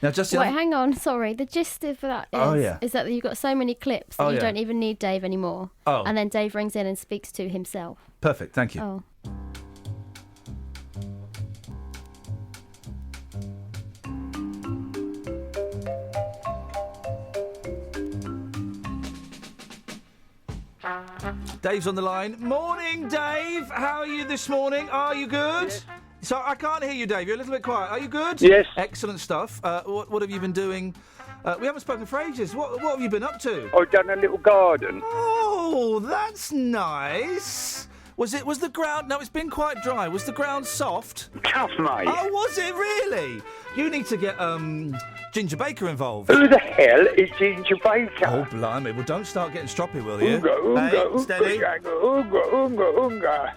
Now, Justin. Wait, hang on. Sorry. The gist of that is that you've got so many clips that you don't even need Dave anymore. Oh. And then Dave rings in and speaks to himself. Perfect. Thank you. Oh. Dave's on the line. Morning, Dave. How are you this morning? Are you good? Yes. So I can't hear you, Dave. You're a little bit quiet. Are you good? Yes. Excellent stuff. What have you been doing? We haven't spoken for ages. What have you been up to? I've done a little garden. Oh, that's nice. Was the ground? No, it's been quite dry. Was the ground soft? Tough, mate. Oh, was it really? You need to get Ginger Baker involved. Who the hell is Ginger Baker? Oh, blimey. Well, don't start getting stroppy, will you? Oonga, oonga, Hey, oonga, steady. shagga, oonga, oonga, oonga.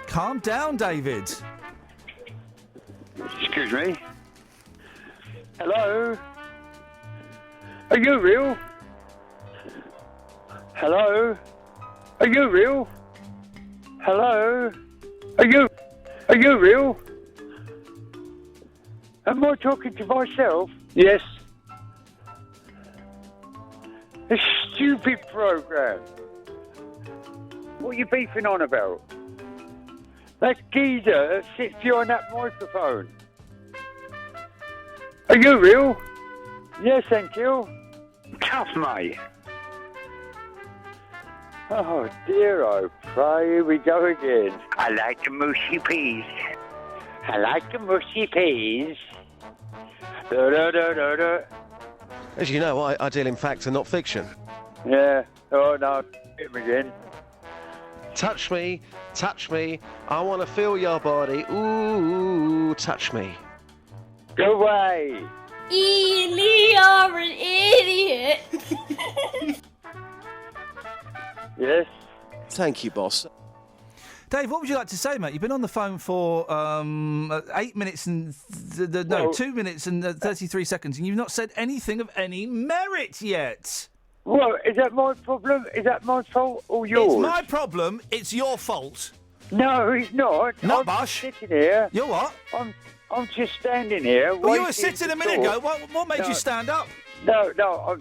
Calm down, David. Excuse me. Hello? Are you real? Hello? Are you real? Hello? Are you real? Am I talking to myself? Yes. A stupid program. What are you beefing on about? That geezer that sits behind that microphone. Are you real? Yes, thank you. Tough, mate. Oh dear, oh pray, here we go again. I like the mushy peas. I like the mushy peas. Da, da, da, da, da. As you know, I deal in fact and not fiction. Yeah, oh no, hit me again. Touch me, I want to feel your body. Ooh, touch me. Go away. Ian, you're an idiot. Yes? Thank you, boss. Dave, what would you like to say, mate? You've been on the phone for 8 minutes and... 2 minutes and 33 seconds, and you've not said anything of any merit yet. Well, is that my problem? Is that my fault or yours? It's my problem. It's your fault. No, it's not. No, I'm Bosh. sitting here. You're what? I'm just standing here. Well, you were waiting sitting to a minute ago. talk. What made No. you stand up? No,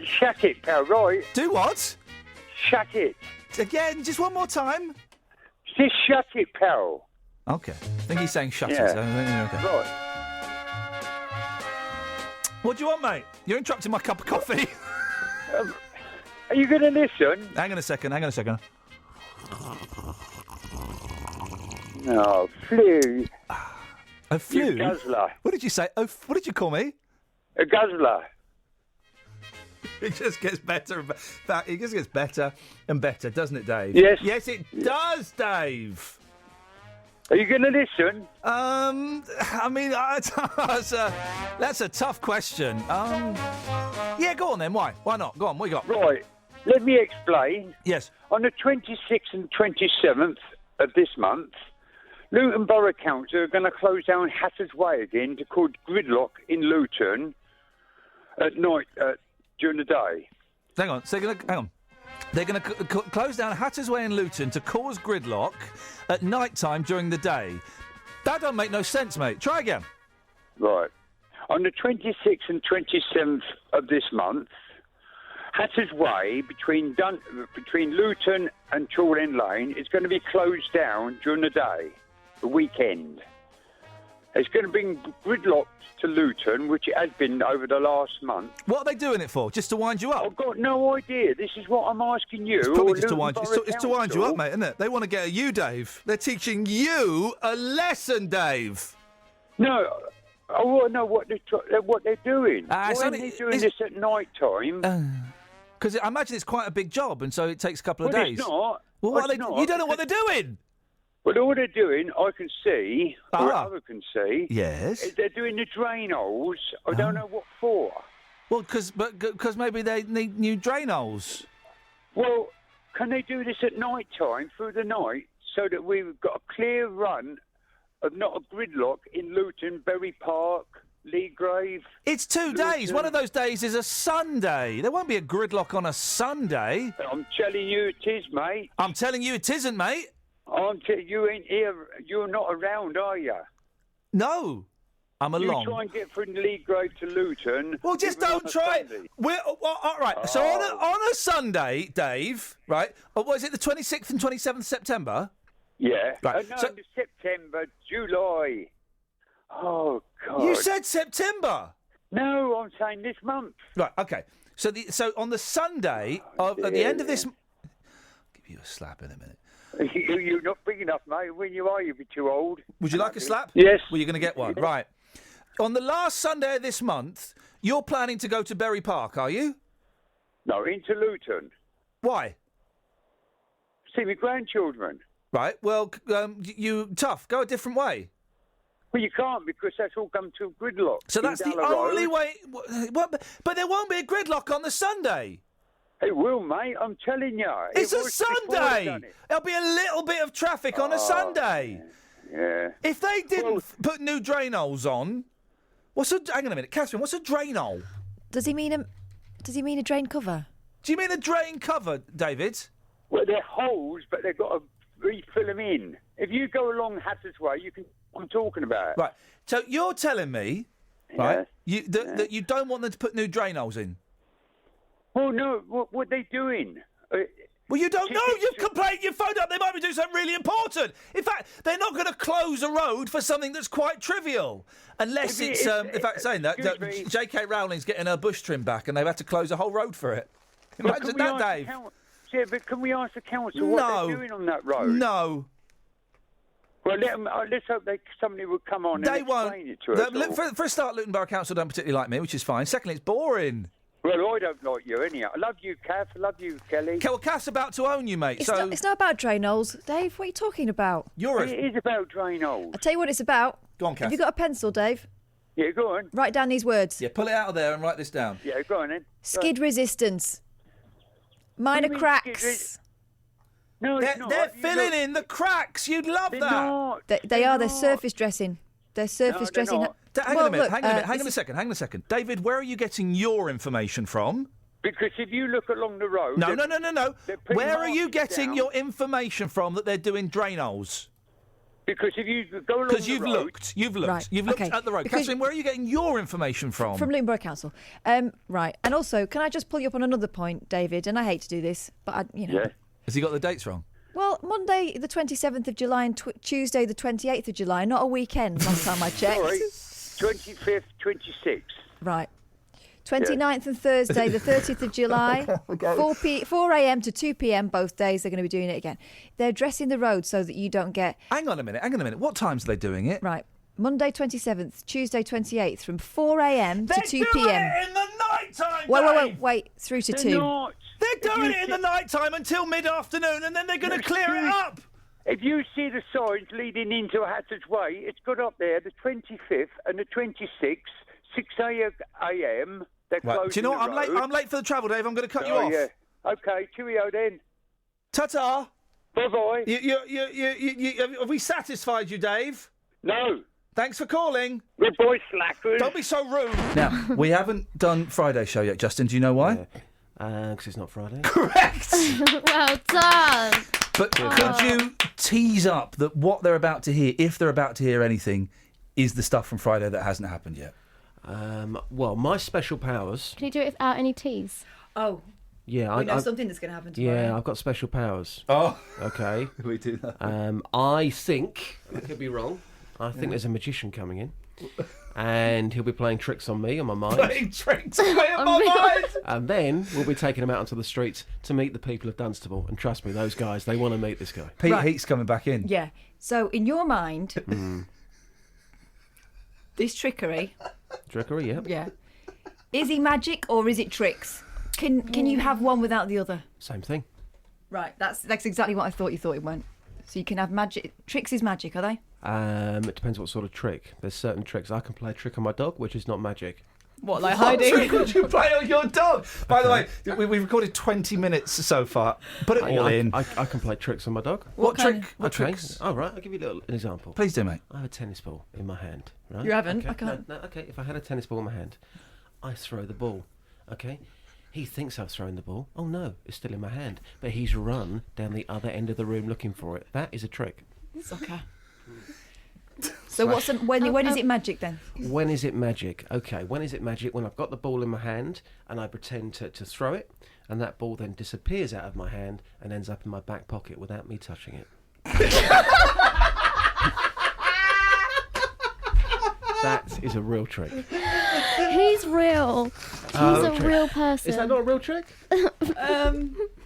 shut it, pal, right? Do what? Shut it. Again, just one more time. Just shut it, pal. Okay. I think he's saying shut Yeah. it. Okay. Right. What do you want, mate? You're interrupting my cup of coffee. Are you going to listen? Hang on a second. No, flew. A flu? You guzzler. What did you say? What did you call me? A guzzler. It just gets better and better. It just gets better and better, doesn't it, Dave? Yes. Yes, it does, Dave. Are you going to listen? I mean, that's a tough question. Yeah, go on then. Why? Why not? Go on. What you got? Right. Let me explain. Yes. On the 26th and 27th of this month, Luton Borough Council are going to close down Hatter's Way again to cause gridlock in Luton at night during the day. Hang on. So hang on. They're going to close down Hatter's Way in Luton to cause gridlock at night time during the day. That don't make no sense, mate. Try again. Right. On the 26th and 27th of this month, Hatter's Way between Luton and Chorley Lane is going to be closed down during the day, the weekend. It's going to bring gridlock to Luton, which it has been over the last month. What are they doing it for? Just to wind you up? I've got no idea. This is what I'm asking you. It's probably or just to Luton wind you. Borough It's to wind you Council. up, mate, isn't it? They want to get at you, Dave. They're teaching you a lesson, Dave. No, I want to know what they're doing. Why it's are only- they doing it's- this at night time? Because I imagine it's quite a big job, and so it takes a couple of Well, days. it's not. Well, what It's are they? not. You don't know what they're doing. But all they're doing, I can see, or Ah. others can see, Yes. is they're doing the drain holes. I don't know what for. Well, because maybe they need new drain holes. Well, can they do this at night time, through the night, so that we've got a clear run of not a gridlock in Luton, Berry Park, Leagrave? It's 2 days. One of those days is a Sunday. There won't be a gridlock on a Sunday. I'm telling you it is, mate. I'm telling you it isn't, mate. You ain't here. You're not around, are you? No, I'm along. You try and get from Leagrave to Luton. Well, just even don't on a try. Sunday. All right. So on a Sunday, Dave, right? Was it the 26th and 27th September? Yeah. Right. No, So- September, July. Oh, God. You said September. No, I'm saying this month. Right. Okay. So on the Sunday at the end of this, I'll give you a slap in a minute. You're not big enough, mate. When you are, you'll be too old. Would you like a slap? Yes. Well, you're going to get one. Right. On the last Sunday of this month, you're planning to go to Berry Park, are you? No, into Luton. Why? See my grandchildren. Right. Well, you tough. Go a different way. Well, you can't because that's all come to a gridlock. So that's the Indala Road. only way. What, but there won't be a gridlock on the Sunday. It will, mate. I'm telling you. It's It a was before they Sunday. done it. There'll be a little bit of traffic on a Sunday. Yeah. If they didn't put new drain holes on, hang on a minute, Catherine. What's a drain hole? Does he mean a drain cover? Do you mean a drain cover, David? Well, they're holes, but they've got to refill them in. If you go along Hatter's Way, you can. I'm talking about. Right. So you're telling me, right, that you don't want them to put new drain holes in? Well, no. What are they doing? Well, you don't know. You've complained. You've phoned up. They might be doing something really important. In fact, they're not going to close a road for something that's quite trivial, unless it's. In fact, saying that excuse me. J.K. Rowling's getting her bush trim back, and they've had to close a whole road for it. Well, Imagine can we that, ask the Dave. Yeah, but can we ask the council what they're doing on that road? No. Well, let's hope somebody will come on They and won't. explain it to us. all. For a start, Luton Borough Council don't particularly like me, which is fine. Secondly, it's boring. Well, I don't like you anyhow. I love you, Kath. I love you, Kelly. Okay, well, Kath's about to own you, mate. It's not about drain holes, Dave. What are you talking about? It is about drain holes. I'll tell you what it's about. Go on, Kath. Have you got a pencil, Dave? Yeah, go on. Write down these words. Yeah, pull it out of there and write this down. Yeah, go on then. Skid resistance. Minor cracks. No, they're it's not. filling in the cracks. You'd love that. Not. They are. They're surface dressing. They're surface they're dressing. not. Hang on a minute. Hang on a second. David, where are you getting your information from? Because if you look along the road... No. they're putting Where are you markers getting down. your information from that they're doing drain holes? Because if you go along the road... Because you've looked. Right, You've looked okay. at the road. Because- Catherine, where are you getting your information from? From Luton Borough Council. Right. And also, can I just pull you up on another point, David? And I hate to do this, but Yeah. Has he got the dates wrong? Well, Monday the 27th of July and Tuesday the 28th of July, not a weekend, last time I checked. Sorry, 25th, 26th. Right. 29th and Thursday, the 30th of July, 4 a.m. to 2 p.m. both days, they're going to be doing it again. They're dressing the road so that you don't get... Hang on a minute. What times are they doing it? Right. Monday 27th, Tuesday 28th, from 4 a.m. to 2 They're p.m. doing it in the night time, Wait, through to 2. They're doing it in the night time until mid-afternoon, and then they're going to clear it up. If you see the signs leading into Hatter's Way, it's got up there the 25th and the 26th, 6 a.m. They're Right. closing Do you know what? the road. I'm late for the travel, Dave. I'm going to cut you Oh, off. yeah. Okay, cheerio then. Ta-ta. Bye-bye. Have we satisfied you, Dave? No. Thanks for calling. Good boy, slackers. Don't be so rude. Now, we haven't done Friday's show yet, Justin. Do you know why? Because it's not Friday. Correct. Well done. But could you tease up that what they're about to hear, if they're about to hear anything, is the stuff from Friday that hasn't happened yet? Well, my special powers... Can you do it without any teas? Oh. Yeah, We know something that's going to happen tomorrow. Yeah, I've got special powers. Oh. Okay. We do that. I think, I could be wrong, I think there's a magician coming in. And he'll be playing tricks on me, on my mind. Playing tricks on my mind! And then we'll be taking him out onto the streets to meet the people of Dunstable. And trust me, those guys, they want to meet this guy. Pete Heat's coming back in. Yeah. So, in your mind, this trickery... Trickery, yeah. Yeah. Is he magic or is it tricks? Can you have one without the other? Same thing. Right, that's exactly what I thought you thought it went. So you can have magic. Tricks is magic, are they? It depends what sort of trick. There's certain tricks. I can play a trick on my dog, which is not magic. What, like What hiding? trick would you play on your dog? By the way, we've recorded 20 minutes so far. Put it all in. I can play tricks on my dog. What trick? What tricks? All right, I'll give you an example. Please do, mate. I have a tennis ball in my hand, right? You haven't? Okay. I can't. No, okay, if I had a tennis ball in my hand, I throw the ball, okay? He thinks I've thrown the ball. Oh, no, it's still in my hand. But he's run down the other end of the room looking for it. That is a trick. Soccer. So when is it magic then? When is it magic? Okay, when is it magic? When I've got the ball in my hand and I pretend to throw it, and that ball then disappears out of my hand and ends up in my back pocket without me touching it. That is a real trick. He's real. He's a real person. Is that not a real trick?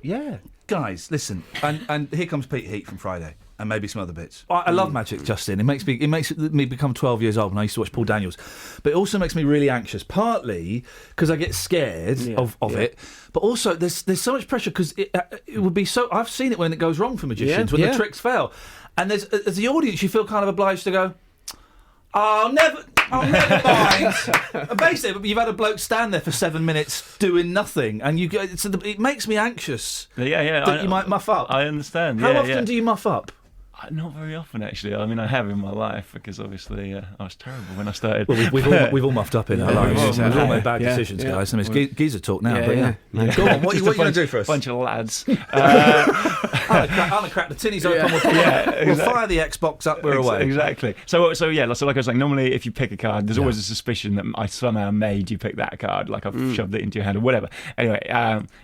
Yeah. Guys, listen, and here comes Pete Heat from Friday, and maybe some other bits. I love magic, Justin. It makes me become 12 years old when I used to watch Paul Daniels, but it also makes me really anxious. Partly because I get scared of it, but also there's so much pressure because it would be so. I've seen it when it goes wrong for magicians when the tricks fail, and as the audience you feel kind of obliged to go, Oh, never mind. Basically, you've had a bloke stand there for 7 minutes doing nothing, and it makes me anxious. Yeah. That you might muff up. I understand. How often do you muff up? Not very often, actually. I mean, I have in my life because obviously I was terrible when I started. Well, we've all muffed up in our lives. We've all made bad decisions, guys. I mean, it's geezer talk now, but Go on, what are you going to do for us? Bunch of lads. I'm going to crack the tinnies open. We'll fire the Xbox up, we're away. Exactly. So like I was saying, normally if you pick a card, there's always a suspicion that I somehow made you pick that card, like I've shoved it into your hand or whatever. Anyway,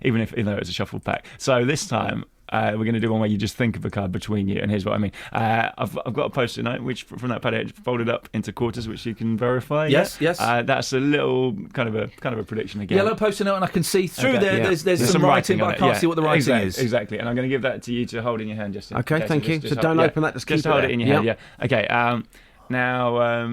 even though it's a shuffled pack. So this time, we're going to do one where you just think of a card between you, and here's what I mean. I've got a post-it note which from that pad folded up into quarters, which you can verify. Yes, yes. That's a little kind of a prediction again. Yellow post-it note, and I can see through Okay, there. yeah. There's some writing, but I can't see what the writing is. Exactly, and I'm going to give that to you to hold in your hand, Justin. Okay, thank you. So don't open that. Just keep it hold there. it in your hand. Yeah. Okay. Now.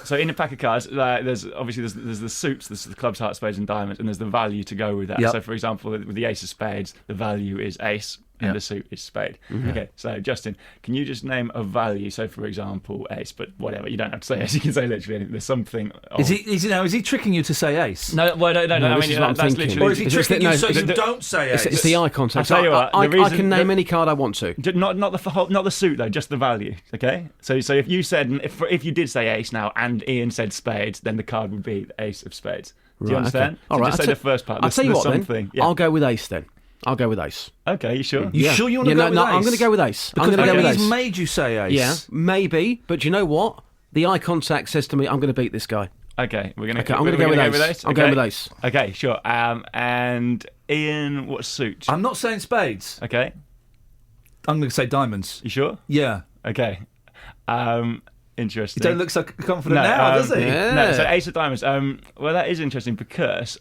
So in a pack of cards, there's the suits, there's the clubs, hearts, spades, and diamonds, and there's the value to go with that. Yep. So for example, with the ace of spades, the value is ace, and the suit is spade. Mm-hmm. Okay, so Justin, can you just name a value? So for example, ace, but whatever, you don't have to say ace. You can say literally anything. There's something. Is he tricking you to say ace? No, well, no. I this mean, is what I'm that's thinking. literally. Or is he tricking you so you don't say ace? It's the eye contact. I'll tell you what, I the reason can name any card I want to. Not the suit though, just the value. Okay, so if you said if you did say ace now and Ian said spades, then the card would be the ace of spades. Do you understand? Okay. All So right. just say the first part. I'll tell you what something. then. I'll go with ace then. I'll go with ace. Okay, you sure? You sure you want to go with ace? I'm going to go with ace. Because I'm going to go with ace. he's made you say ace. Yeah, maybe. But you know what? The eye contact says to me, I'm going to beat this guy. Okay, I'm going to go with ace. I'm going with ace. Okay, sure. And Ian, what suit? I'm not saying spades. Okay. I'm going to say diamonds. You sure? Yeah. Okay. Interesting. He don't look so confident now, does he? Yeah. No, so ace of diamonds. Well, that is interesting because...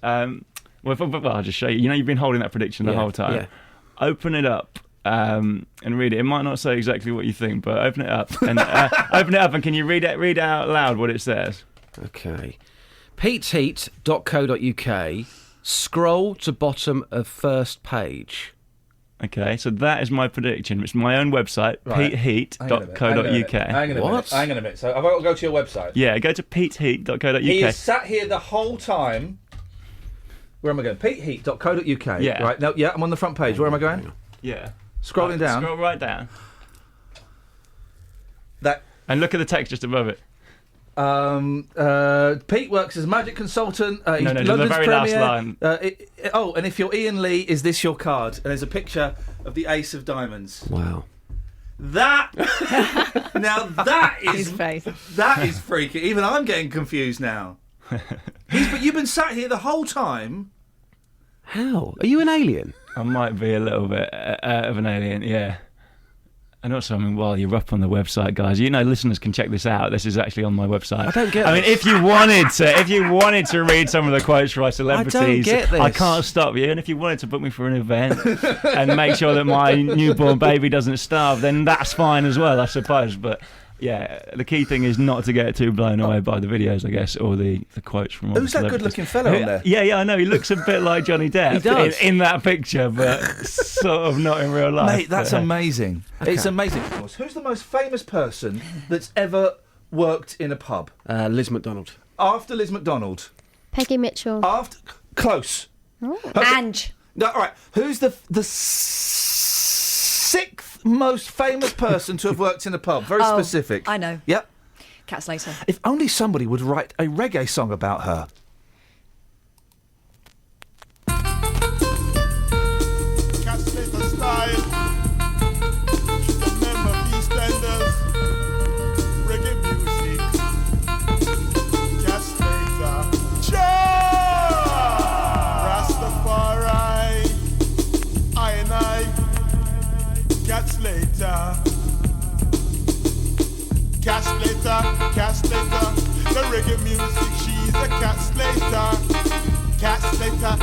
Well, I'll just show you. You know, you've been holding that prediction the whole time. Yeah. Open it up and read it. It might not say exactly what you think, but open it up and and can you read out loud what it says? Okay. PeteHeat.co.uk. Scroll to bottom of first page. Okay, so that is my prediction. It's my own website, Right. peteheat.co.uk. Hang on a minute. So I've got to go to your website. Yeah, go to peteheat.co.uk. He is sat here the whole time. Where am I going? peteheat.co.uk. Yeah. Right. No, yeah, I'm on the front page. Where am I going? Yeah. Scrolling down. Scroll right down. That. And look at the text just above it. Pete works as magic consultant. He's No, London's the very last premier. line. And if you're Ian Lee, is this your card? And there's a picture of the ace of diamonds. Wow. That now that is His face. That is freaky. Even I'm getting confused now. But you've been sat here the whole time. How? Are you an alien? I might be a little bit of an alien, yeah. And also, I mean, while you're up on the website, guys, you know, listeners can check this out. This is actually on my website. I don't get I mean, this. if you wanted to read some of the quotes from our celebrities, I don't get this. I can't stop you. And if you wanted to book me for an event and make sure that my newborn baby doesn't starve, then that's fine as well, I suppose. But yeah, the key thing is not to get too blown away by the videos, I guess, or the quotes from all Who's the that celebrities. good-looking fella on there? Yeah, I know. He looks a bit like Johnny Depp He does. in that picture, but sort of not in real life. Mate, that's But, amazing. Okay. It's amazing. Who's the most famous person that's ever worked in a pub? Liz McDonald. After Liz McDonald. Peggy Mitchell. After close. Ange. No, all right. Who's the sixth most famous person to have worked in a pub? Very specific. I know. Yep. Cat Slater. If only somebody would write a reggae song about her. Cat Slater style. She's a member of EastEnders. Reggae music. Cat Slater. Rastafari. I. Cat Slater. Cat Slater. The reggae music, she's a Cat Slater. Cat Slater.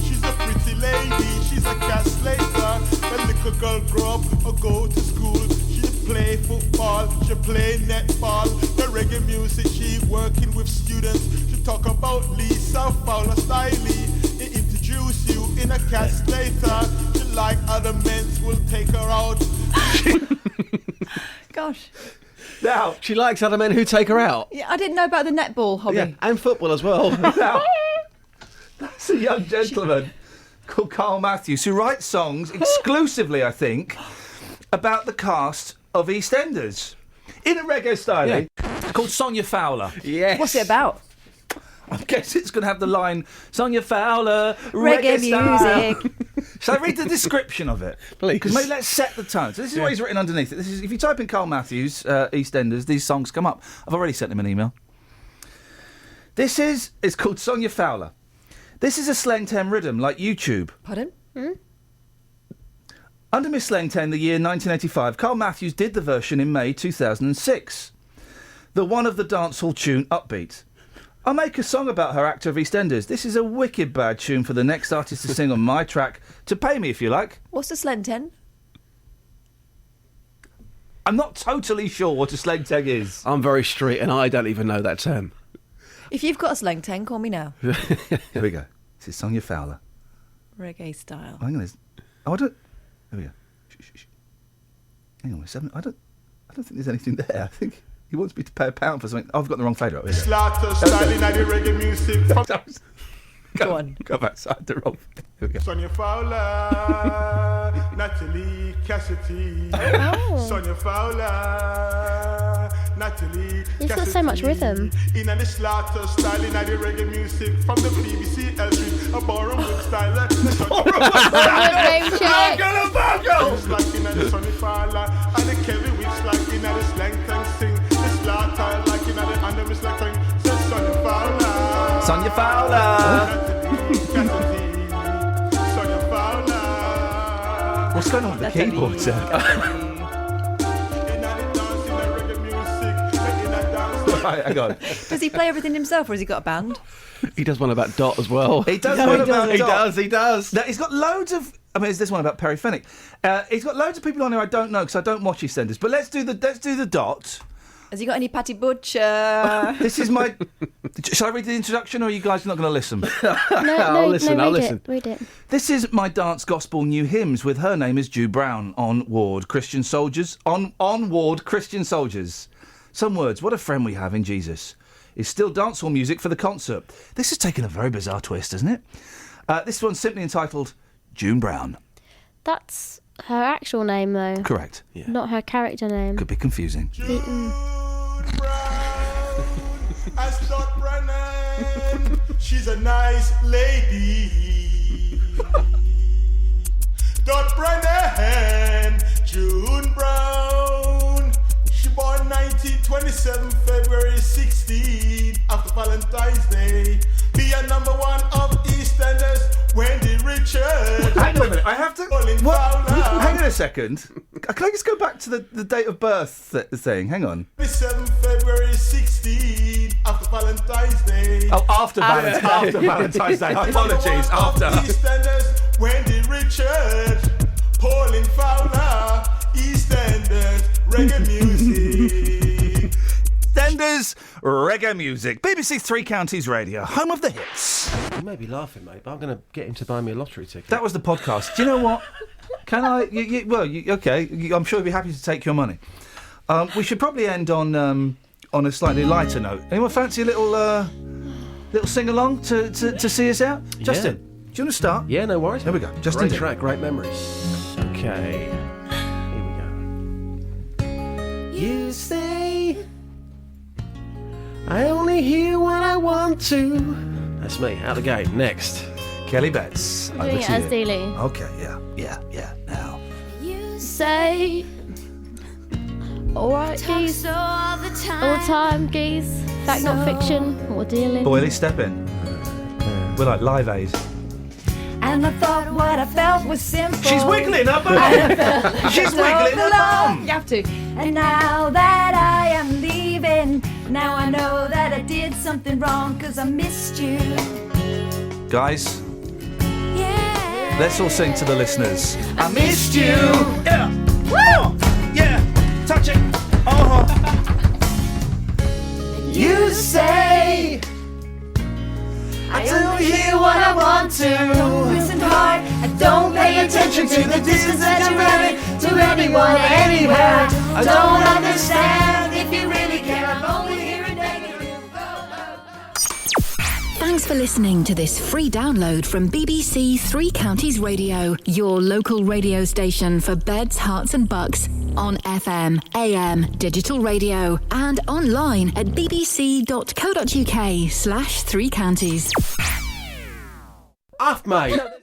She's a pretty lady, she's a Cat Slater. The little girl grow up or go to school. She play football, she play netball. The reggae music, she working with students. She talk about Lisa Fowler Styley. It introduce you in a Cat Slater. She like other men's will take her out. Gosh. Now, she likes other men who take her out. Yeah, I didn't know about the netball hobby. Yeah, and football as well. Now, that's a young gentleman called Carl Matthews who writes songs exclusively, I think, about the cast of EastEnders in a reggae style. Yeah. It's called Sonia Fowler. Yes. What's it about? I guess it's going to have the line Sonia Fowler, Reggae style. music. Shall I read the description of it? Please. Because maybe let's set the tone. So this is what he's written underneath it. This is, if you type in Carl Matthews, EastEnders, these songs come up. I've already sent him an email. It's called Sonia Fowler. This is a slang term rhythm like YouTube. Pardon? Under Miss Slang 10, the year 1985, Carl Matthews did the version in May 2006. The one of the dancehall tune Upbeat. I'll make a song about her, actor of EastEnders. This is a wicked bad tune for the next artist to sing on my track. To pay me, if you like. What's the Slang 10? I'm not totally sure what a slang tag is. I'm very street and I don't even know that term. If you've got a Slang 10, call me now. Here we go. This is Sonia Fowler. Reggae style. Hang on. I don't... Here we go. Shh. Hang on a second. I don't think there's anything there. I think he wants me to pay £1 for something. I've got the wrong fader up here. Slaughter styling at the reggae music. Go on. Go backside the wrong. Here we go. Sonia Fowler, Natalie Cassidy. Oh. Sonia Fowler, Natalie You've got so much rhythm. In the slaughter styling at the reggae music from the BBC Elvis, a borrowed style. Just like in the Sonia Fowler and the Kevin Wicks like in the slang thing sing. The slaughter like in the under Miss Slang thing. Says Sonia Fowler. Sonia Fowler. What's going on with the keyboard, sir? Right, hang on. Does he play everything himself, or has he got a band? He does one about Dot as well. He does one about Dot. He does. Now, he's got loads of... I mean, there's this one about Perry Fenwick. He's got loads of people on here I don't know because I don't watch EastEnders. But let's do the Dot. Has he got any Patty Butcher? This is my... Shall I read the introduction, or are you guys not going to listen? I'll listen. Read it. This is my dance gospel new hymns with Her Name is Jew Brown on Ward Christian Soldiers. On Ward Christian Soldiers. Some words. What a friend we have in Jesus. Is still dancehall music for the concert. This has taken a very bizarre twist, hasn't it? This one's simply entitled June Brown. That's her actual name, though. Correct. Not her character name. Could be confusing. Astor Brennan, she's a nice lady. Dot Brennan, June Brown. She born 1927, February 16, after Valentine's Day. Be a number one of EastEnders, Wendy Richards. Hang on a minute, I have to... What? Hang on a second. Can I just go back to the date of birth thing? Hang on. 27 February 16, after Valentine's Day. Oh, after Valentine's Day. Apologies, after. EastEnders, Wendy Richards, Pauline Fowler, EastEnders, reggae music. EastEnders, reggae music. BBC Three Counties Radio, home of the hits. You may be laughing, mate, but I'm going to get him to buy me a lottery ticket. That was the podcast. Do you know what? Can I? Okay. I'm sure he'd be happy to take your money. We should probably end on a slightly lighter note. Anyone fancy a little sing along to see us out? Justin, do you want to start? Yeah, no worries. Here we go. Justin, great track, great memories. Okay, here we go. You say I only hear what I want to. That's me. Out the gate. Next, Kelly Betts. I'm doing it as Dealey. Okay. Yeah. Now. You say, alright, geese. All the time, geese. Fact, not fiction. Or dealing. Boyley, step in. We're like Live Aid. And I thought what I felt was simple. She's wiggling her bum. She's wiggling her bum. You have to. And now that I am leaving, now I know that I did something wrong because I missed you. Guys, let's all sing to the listeners. I missed you. Yeah. Woo. Yeah. Touch it. You say I don't hear what I want to. Don't listen hard. I don't pay attention to the distance that you're having to anyone anywhere. I don't understand if you really care. I'm only hearing negative. Thanks for listening to this free download from BBC Three Counties Radio, your local radio station for beds, hearts and bucks, on FM, AM, digital radio, and online at bbc.co.uk/3counties. Off, mate.